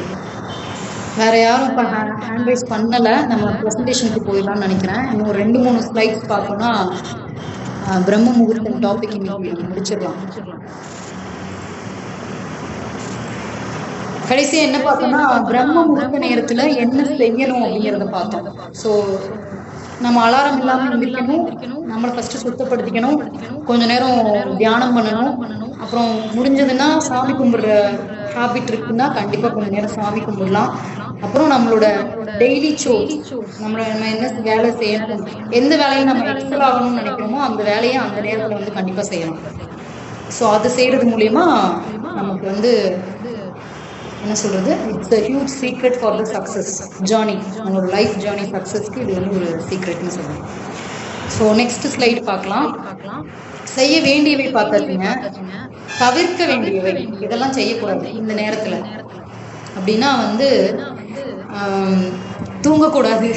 வேற யாரும் இப்போ ஹேண்ட் ரைஸ் பண்ணல. நம்ம ப்ரெசன்டேஷனுக்கு போயிடலாம்னு நினைக்கிறேன். இன்னும் 2-3 ஸ்லைட்ஸ் பார்த்தோம்னா பிரம்ம முகூர்த்தம் டாபிக் இன்னைக்கு முடிச்சிடலாம். கடைசியா என்ன பார்த்தோம்னா பிரம்ம முகூர்த்த நேரத்துல என்ன செய்யணும் அப்படிங்கிறத பார்த்தோம். ஸோ நம்ம அலாரம் இல்லாமல் எந்திரிக்கணும், நம்மளை ஃபர்ஸ்ட் சுத்தப்படுத்திக்கணும், கொஞ்ச நேரம் தியானம் பண்ணணும், அப்புறம் முடிஞ்சதுன்னா சாமி கும்பிடுற ஹாபிட் இருக்குன்னா கண்டிப்பாக கொஞ்ச நேரம் சாமி கும்பிடலாம். அப்புறம் நம்மளோட டெய்லி நம்ம என்ன வேலை செய்யணும், எந்த வேலையும் நம்ம எக்ஸல் ஆகணும்னு நினைக்கிறோமோ அந்த வேலையை அந்த நேரத்தில் வந்து கண்டிப்பாக செய்யணும். ஸோ அது செய்கிறது மூலயமா நமக்கு வந்து என்ன சொல்கிறது, it's a huge secret for the success journey. நம்மளோட லைஃப் ஜேர்னி சக்ஸஸ்க்கு இது வந்து ஒரு சீக்ரெட்னு சொல்லுவேன். ஸோ நெக்ஸ்ட் ஸ்லைட் பார்க்கலாம். செய்ய வேண்டியவை பார்த்துருக்கீங்க. தவிர்க்க வேண்டியவை இதெல்லாம் செய்யக்கூடாது இந்த நேரத்தில் அப்படின்னா வந்து தூங்கக்கூடாது.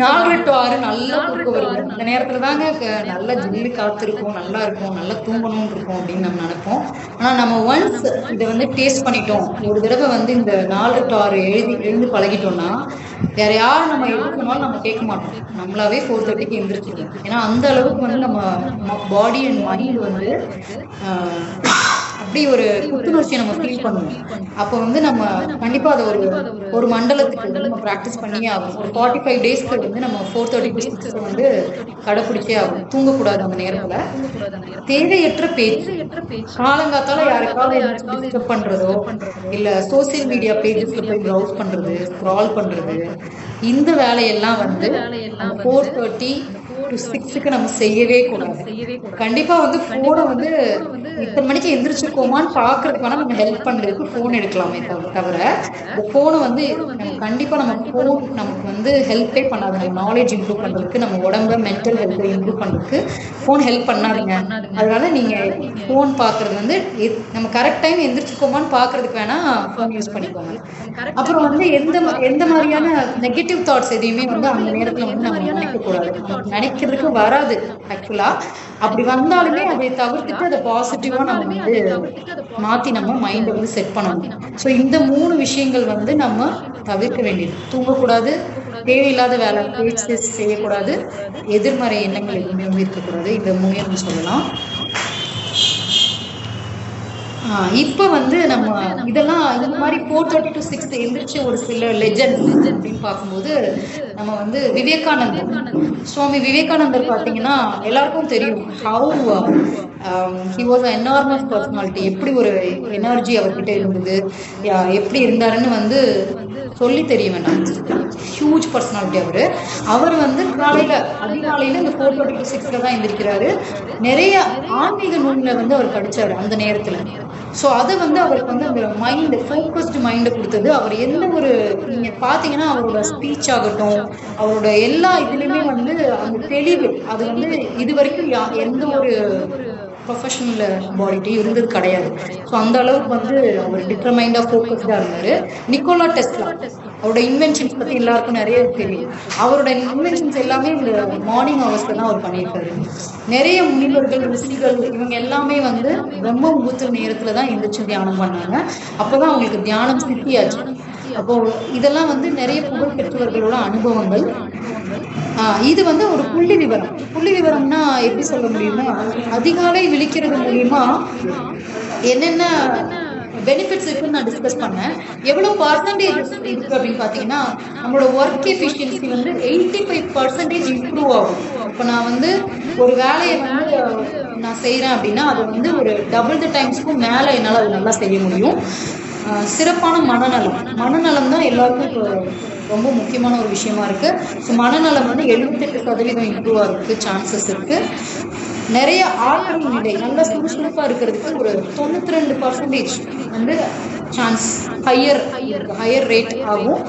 4 to 6 நல்லா தூக்கம் வருது. அந்த நேரத்தில் தாங்க நல்லா ஜில்லு காத்திருக்கும், நல்லா இருக்கும், நல்லா தூங்கணும்னு இருக்கும் அப்படின்னு நம்ம நினைப்போம். ஆனால் நம்ம ஒன்ஸ் இதை வந்து டேஸ்ட் பண்ணிட்டோம், ஒரு தடவை வந்து இந்த 4 to 6 எழுந்து பழகிட்டோம்னா வேற யாரும் நம்ம எழுதுனாலும் நம்ம கேட்க மாட்டோம். நம்மளாவே 4:30க்கு எழுந்திரிச்சிடுவோம். ஏன்னா அந்த அளவுக்கு வந்து நம்ம பாடி அண்ட் மைண்ட் வந்து அப்படி ஒரு புத்துணர்ச்சியை நம்ம ஃபீல் பண்ணுவோம். அப்போ வந்து நம்ம கண்டிப்பா அதை ஒரு மண்டலத்துக்கு வந்து நம்ம ப்ராக்டிஸ் பண்ணியே ஆகும். ஒரு 45 டேஸ்க்கு வந்து நம்ம 4:30 to 6 வந்து கடைப்பிடிச்சே ஆகும். தூங்கக்கூடாது அந்த நேரத்துல. தேவையற்ற பேச்சு, காலங்காத்தால யாருக்காவது டிஸ்டர்ப் பண்றதோ இல்ல சோசியல் மீடியா பேஜஸ்ல போய் ப்ரௌஸ் பண்றது, ஸ்க்ரால் பண்றது, இந்த வேலையெல்லாம் வந்து 4:30 to 6க்கு நம்ம செய்யவே கூடாது. கண்டிப்பா வந்து போனை வந்து இத்தனை மணிக்கு எந்திரிச்சிருக்கோமான்னு பாக்குறதுக்கு வேணா நம்ம ஹெல்ப் பண்றதுக்கு போன் எடுக்கலாமே தவிர இந்த போனை வந்து கண்டிப்பா நம்ம போன் நமக்கு வந்து ஹெல்ப்பே பண்ணாது. நம்ம நாலேஜ் இம்ப்ரூவ் பண்றதுக்கு, நம்ம உடம்ப மென்டல் ஹெல்த்தை இம்ப்ரூவ் பண்றதுக்கு போன் ஹெல்ப் பண்ணாதுங்க. அதனால நீங்க போன் பாக்குறது வந்து நம்ம கரெக்ட் டைம் எந்திரிச்சிருக்கோமான்னு பாக்குறதுக்கு வேணா போன் யூஸ் பண்ணிக்கோங்க. அப்புறம் வந்து எந்த மாதிரியான நெகட்டிவ் தாட்ஸ் எதையுமே வந்து அந்த நேரத்துல வந்து நம்ம நினைக்க கூடாது. நமக்கு நினைக்கிறதுக்கு வராது ஆக்சுவலா. அப்படி வந்தாலுமே அதை தவிர்த்துட்டு அதை பாசிட்டிவா நம்ம வந்து மாத்தி நம்ம மைண்டை வந்து செட் பண்ணணும். ஸோ இந்த 3 விஷயங்கள் வந்து நம்ம தவிர்க்க வேண்டியது. தூங்கக்கூடாது, தேவையில்லாத வேலை பேச்சு செய்யக்கூடாது, எதிர்மறை எண்ணங்கள் எதுவுமே வந்து இருக்கக்கூடாது. இந்த 3 நம்ம சொல்லலாம். இப்போ வந்து நம்ம இதெல்லாம் இந்த மாதிரி 4:30 to 6 எழுந்திரிச்சு ஒரு சில லெஜண்ட் அப்படின்னு பார்க்கும்போது நம்ம வந்து சுவாமி விவேகானந்தர் பார்த்தீங்கன்னா எல்லாருக்கும் தெரியும். He was a enormous personality. எப்படி ஒரு எனர்ஜி அவர்கிட்ட இருந்தது, எப்படி இருந்தாருன்னு வந்து சொல்லி தெரிய வேண்டாம். ஹியூஜ் பர்சனாலிட்டி அவர் வந்து அதிகாலையில இந்த 4:30 to 6 தான் எந்திரிக்கிறாரு. நிறைய ஆன்மீக நூல்களை வந்து அவர் படிச்சாரு அந்த நேரத்துல. ஸோ அது வந்து அவருக்கு வந்து அந்த மைண்ட் ஃபோக்கஸ்டு மைண்டை கொடுத்தது. அவர் எந்த ஒரு நீங்க பாத்தீங்கன்னா அவரோட ஸ்பீச் ஆகட்டும், அவரோட எல்லா இதுலயுமே வந்து அந்த தெளிவு அது வந்து இது வரைக்கும் எந்த ஒரு ப்ரொஃபஷனல் பாடிட்டையும் இருந்தது கிடையாது. ஸோ அந்த அளவுக்கு வந்து அவர் டிட்டர்மைண்டாக ஃபோக்கஸ்டாக இருந்தார். நிக்கோலா டெஸ்லா அவரோட இன்வென்ஷன்ஸ் பற்றி எல்லாருக்கும் நிறைய தெரியும். அவரோட இன்வென்ஷன்ஸ் எல்லாமே இந்த மார்னிங் ஹவர்ஸ்ல தான் அவர் பண்ணியிருக்காரு. நிறைய முனிவர்கள், ரிஷிகள் இவங்க எல்லாமே வந்து பிரம்ம முகூர்த்த நேரத்துல தான் எந்திரிச்சு தியானம் பண்ணாங்க. அப்போதான் அவங்களுக்கு தியானம் சித்தியாச்சு. அப்போ இதெல்லாம் வந்து நிறைய புகழ் பெற்றவர்களோட அனுபவங்கள். இது வந்து ஒரு புள்ளி விவரம்னா எப்படி சொல்ல முடியும்னா, அதிகாலை விழிக்கிறது மூலியமா என்னென்ன பெனிஃபிட்ஸ் இருக்குன்னு நான் டிஸ்கஸ் பண்ணேன். எவ்வளவு பர்சன்டேஜ் இருக்கு அப்படின்னு பாத்தீங்கன்னா, நம்மளோட ஒர்க் எஃபிஷியன்சி வந்து 85% இம்ப்ரூவ் ஆகும். இப்போ நான் வந்து ஒரு வேலையை வந்து நான் செய்யறேன் அப்படின்னா அதை வந்து ஒரு டபுள் த டைம்ஸ்க்கும் மேல என்னால் அது நல்லா செய்ய முடியும். சிறப்பான மனநலம் தான் எல்லாருக்கும் இப்போ ரொம்ப முக்கியமான ஒரு விஷயமா இருக்கு. ஸோ மனநலம் வந்து 78% இம்ப்ரூவ் ஆகிறதுக்கு சான்சஸ் இருக்கு. நிறைய ஆற்றல் நிலை நல்லா சுறுசுறுப்பா இருக்கிறதுக்கு ஒரு 92% வந்து சான்ஸ் ஹையர் ரேட் ஆகும்.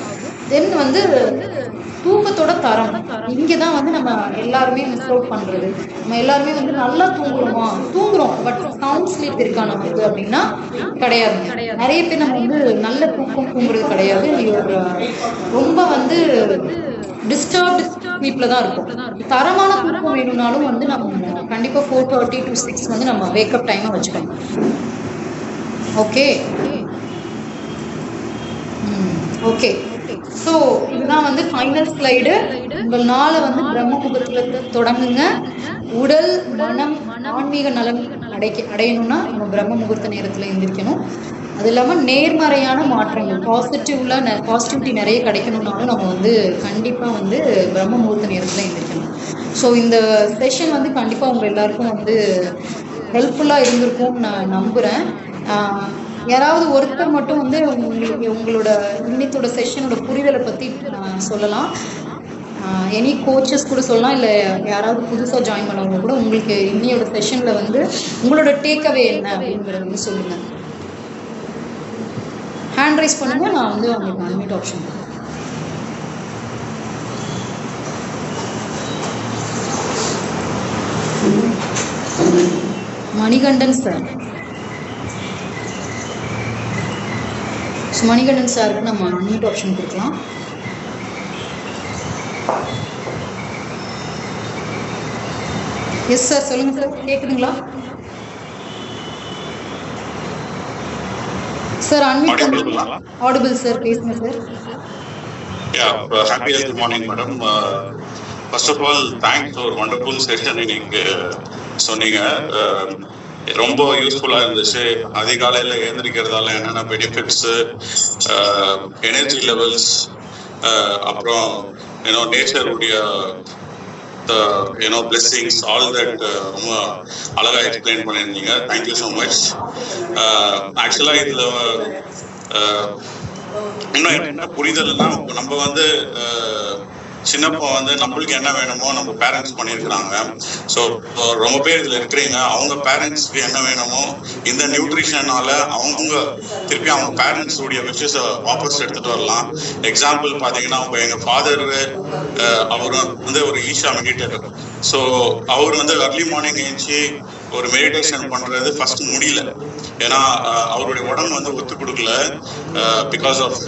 தென் வந்து தூக்கத்தோட தரம் இங்கதான் வந்து நம்ம எல்லாருமே மிஸ் அவுட் பண்றது. நம்ம எல்லாருமே வந்து நல்லா தூங்குறோம் பட் சவுண்ட் ஸ்லீப் இருக்கா நமக்கு அப்படின்னா கிடையாது. நிறைய பேர் நம்ம வந்து நல்ல தூங்குறது கிடையாது. ரொம்ப வந்து டிஸ்டர்ப்டு ஸ்லீப்ல தான் இருக்கும். தரமான தூக்கம் வேணும்னாலும் வந்து நம்ம கண்டிப்பா 4:30 to 6 வந்து நம்ம வேக்கப் டைமை வச்சுக்கணும். ஓகே. ஸோ இதுதான் வந்து ஃபைனல் ஸ்லைடு. உங்கள் நாளை வந்து பிரம்ம முகூர்த்தத்தில் தொடங்குங்க. உடல், மனம், ஆன்மீக நலம் அடையணும்னா நம்ம பிரம்ம முகூர்த்த நேரத்தில் எந்திரிக்கணும். அது இல்லாமல் நேர்மறையான மாற்றங்கள், பாசிட்டிவிட்டி நிறைய கிடைக்கணும்னாலும் நம்ம வந்து கண்டிப்பாக வந்து பிரம்ம முகூர்த்த நேரத்தில் எந்திரிக்கணும். ஸோ இந்த செஷன் வந்து கண்டிப்பாக உங்கள் எல்லாருக்கும் வந்து ஹெல்ப்ஃபுல்லாக இருந்திருக்கும்னு நான் நம்புகிறேன். யாராவது ஒருத்தர் மட்டும் வந்து உங்களோட இன்னைத்தோட செஷனோட புரிதலை பற்றி சொல்லலாம். எனி கோச்சஸ் கூட சொல்லலாம், இல்லை யாராவது புதுசாக ஜாயின் பண்ணவங்க கூட உங்களுக்கு இன்னையோட செஷனில் வந்து உங்களோட டேக்அவே என்ன அப்படிங்கிறத வந்து சொல்லுங்கள். ஹேண்ட் ரைஸ் பண்ணுங்க, நான் வந்து உங்களுக்கு unmute option. Manikandan sir. Manikandan சாருக்கு நம்ம அன்மியூட் ஆப்ஷன் கொடுக்கலாம். எஸ் சார், சொல்லுங்க சார், கேக்குதுங்களா சார்? அன்மியூட் பண்ணுங்க. ஆடிபிள் சார், பேசுங்க sir. Good morning, madam. First of all, thanks for wonderful session. இன்னைக்கு சொன்னீங்க. ரொம்ப யூஸ்ஃபுல்லா இருந்துச்சு. அதிகாலையில எழுந்திரிக்கிறதால என்னென்ன பெனிஃபிட்ஸ், எனர்ஜி லெவல்ஸ், அப்புறம் நேச்சருடைய blessings, all that ரொம்ப அழகா எக்ஸ்பிளைன் பண்ணியிருந்தீங்க. Thank you so much. ஆக்சுவலா இதுல இன்னும் என்ன புரிதல்னா, நம்ம வந்து சின்னப்போ வந்து நம்மளுக்கு என்ன வேணுமோ நம்ம பேரண்ட்ஸ் பண்ணியிருக்கிறாங்க. ஸோ ரொம்ப பேர் இதில் இருக்கிறீங்க, அவங்க பேரண்ட்ஸ்க்கு என்ன வேணுமோ இந்த நியூட்ரிஷனால அவங்க திருப்பி அவங்க பேரண்ட்ஸுடைய விஷயத்தை வாபஸ் எடுத்துகிட்டு வரலாம். எக்ஸாம்பிள் பார்த்தீங்கன்னா, இப்போ எங்கள் ஃபாதர் அவர் வந்து ஒரு ஈஷா மெடிடேட்டர். ஸோ அவர் வந்து அர்லி மார்னிங் எழுந்துச்சு ஒரு மெடிடேஷன் பண்ணுறது ஃபர்ஸ்ட் முடியல. ஏன்னா அவருடைய உடம்பு வந்து ஒத்து கொடுக்கல, because of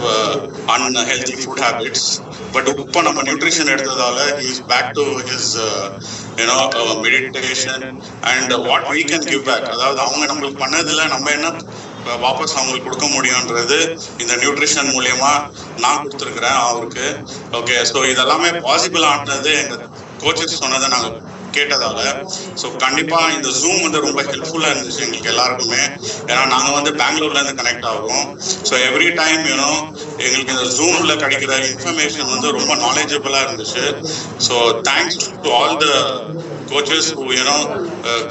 unhealthy food habits. But இப்போ நம்ம நியூட்ரிஷன் எடுத்ததால he is back to his meditation and what we can give back. அதாவது அவங்க நம்மளுக்கு பண்ணதில்ல, நம்ம என்ன வாபஸ் அவங்களுக்கு கொடுக்க முடியும்ன்றது இந்த நியூட்ரிஷன் மூலியமா நான் கொடுத்துருக்குறேன் அவருக்கு. ஓகே, ஸோ இதெல்லாமே பாசிபிள் ஆனது எங்க கோச்சஸ் சொன்னதை நாங்கள் கேட்டதால. ஸோ கண்டிப்பா இந்த ஜூம் வந்து ரொம்ப ஹெல்ப்ஃபுல்லா இருந்துச்சு எங்களுக்கு எல்லாருக்குமே. ஏன்னா நாங்க வந்து பெங்களூர்ல இருந்து கனெக்ட் ஆகிறோம். ஸோ எவ்ரி டைம் எங்களுக்கு இந்த ஜூம்ல கிடைக்கிற இன்ஃபர்மேஷன் வந்து ரொம்ப நாலேஜபிளா இருந்துச்சு. So thanks to all the coaches who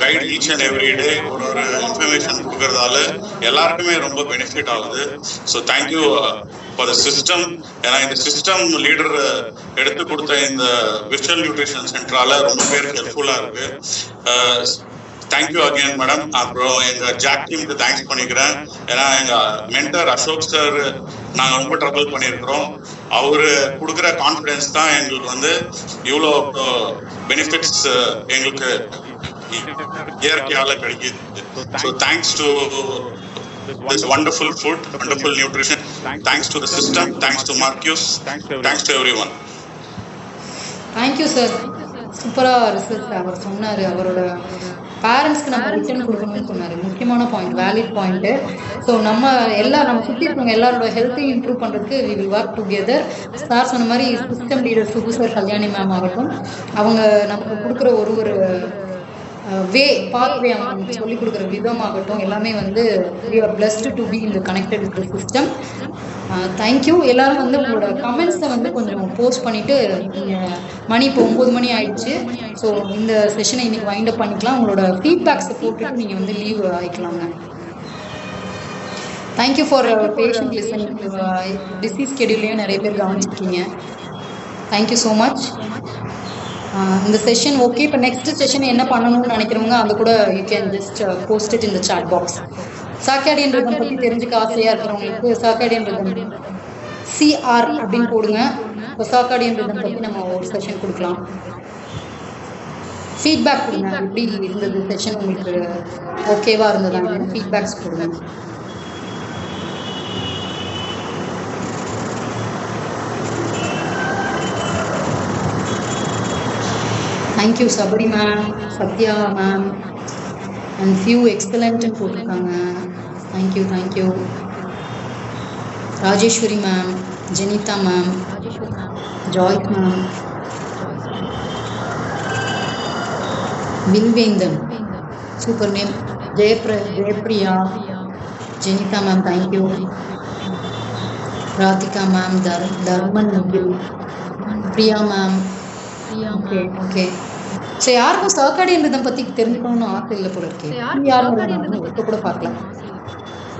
guide each and every day ஒரு இன்ஃபர்மேஷன் கொடுக்கறதால எல்லாருக்குமே ரொம்ப பெனிஃபிட் ஆகுது. So thank you for the system. ஏன்னா இந்த சிஸ்டம் லீடர் எடுத்து கொடுத்த இந்த விஷுவல் நியூட்ரிஷன் சென்டரால ரொம்ப பேருக்கு ஹெல்ப்ஃபுல்லா இருக்கு. Thank you again madam. அப்புறம் எங்க ஜாக் டீமுக்கு தேங்க்ஸ் பண்ணிக்கிறேன். ஏன்னா எங்க மென்டர் அசோக் சார் நாங்கள் ரொம்ப ட்ரபிள் பண்ணியிருக்கிறோம். அவரு கொடுக்குற கான்ஃபிடன்ஸ் தான் எங்களுக்கு வந்து இவ்வளோ பெனிஃபிட்ஸ் எங்களுக்கு இயற்கையால கிடைக்குது. So thanks to this wonderful food, wonderful nutrition. Thanks to the system, thanks to Marcus, thanks to everyone. Thank you sir. சூப்பராக ரிசல்ட் அவர் சொன்னார். அவரோட பேரண்ட்ஸ்க்கு நம்ம ரிட்டர்ன் கொடுக்கணும்னு சொன்னார். முக்கியமான பாயிண்ட், வேலிட் பாயிண்ட்டு. ஸோ நம்ம சுற்றி இருக்கவங்க எல்லாரோட ஹெல்த்தையும் இம்ப்ரூவ் பண்ணுறதுக்கு we will work together. Sir சொன்ன மாதிரி system leader Sugu sir, Kalyani ma'am ஆகட்டும், அவங்க நமக்கு கொடுக்குற ஒரு பாத்வே அவங்க சொல்லிக் கொடுக்குற விதமாகட்டும், எல்லாமே வந்து we are blessed to be in the connected with the system. Thank you. எல்லாரும் வந்து உங்களோட கமெண்ட்ஸை வந்து கொஞ்சம் போஸ்ட் பண்ணிவிட்டு, மணி இப்போ 9 மணி ஆயிடுச்சு. ஸோ இந்த செஷனை இன்னைக்கு வைண்ட் அப் பண்ணிக்கலாம். உங்களோட ஃபீட்பேக்ஸை போட்டுட்டு நீங்கள் வந்து லீவ் ஆகிக்கலாங்க. Thank you for patient listening. Busy ஸ்கெடியூல்லையும் நிறைய பேர் கவனிச்சிருக்கீங்க. Thank you so much. இந்த செஷன் ஓகே. இப்போ நெக்ஸ்ட் செஷன் என்ன பண்ணணும்னு நினைக்கிறவங்க அந்த கூட you can just post it in the chat box. Circadian rhythm பற்றி தெரிஞ்சுக்க ஆசையாக இருக்கிறவங்களுக்கு சார்காடியன் ரிதம் சிஆர் அப்படின்னு போடுங்க. இப்போ சார்காடியன் ரிதம் பற்றி நம்ம ஒரு செஷன் கொடுக்கலாம். ஃபீட்பேக் கொடுங்க, எப்படி இருந்தது செஷன், உங்களுக்கு ஓகேவா இருந்ததாங்க ஃபீட்பேக்ஸ் கொடுங்க. Thank you Sabari ma'am, Satya ma'am, and few excellent போட்டிருக்காங்க. Thank you. Rajeshwari ma'am, Janita ma'am, Joy ma'am, Vilvendan, super name, Jaypriya, Janita ma'am, thank you. Radhika ma'am, Dharman Nugil, Priya ma'am. Okay. So யாருக்கும் சார்காடியன் rhythm பற்றி தெரிஞ்சுக்கணும்னு ஆசை இல்லை போல இருக்கு. யாரும் இப்போ கூட பார்க்கலாம்.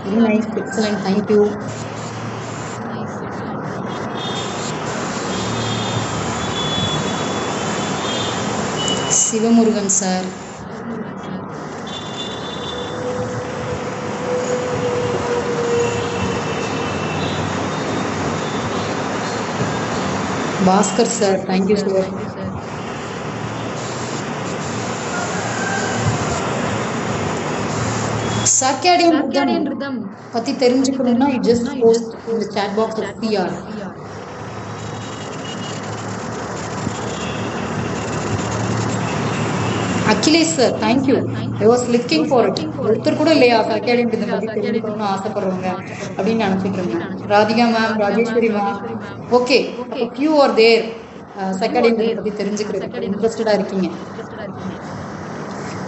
Very nice, excellent, thank you. Sivamurugan sir, Bhaskar sir, thank you sir. Circadian rhythm பத்தி தெரிஞ்சுக்கணும்னா you just post in the chat box of PR. Akhilesh sir, thank you. I was looking for it. ஒருத்தர் கூட இல்லையா சார்காடியன் ரிதம் பத்தி தெரிஞ்சுக்கணும்னு ஆசைப்படுறவங்க அப்படின்னு நினைச்சிட்டு இருந்தேன். Radhika ma'am, Rajeswari ma'am, okay. அப்போ few are there circadian rhythm பத்தி தெரிஞ்சுக்கிறதுக்கு இன்ட்ரெஸ்டடா இருக்கீங்க.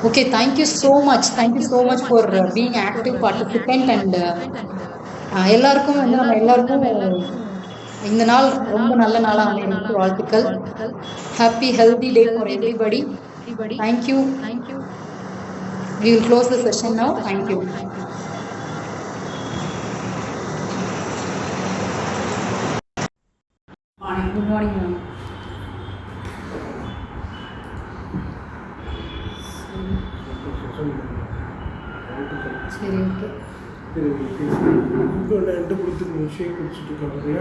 Okay, thank you so much. Thank you so much for being active participant. And எல்லாருக்கும் வந்து நம்ம எல்லாருக்கும் இந்த நாள் ரொம்ப நல்ல நாளாக அமைகிறதுக்கு வாழ்த்துக்கள். Happy healthy day for everybody. Thank you. We will close the session now. Thank you. Morning. Good morning, ma'am. சரி, ஓகே. கொடுத்து ஷேக் குடிச்சிட்டு இருக்காங்க.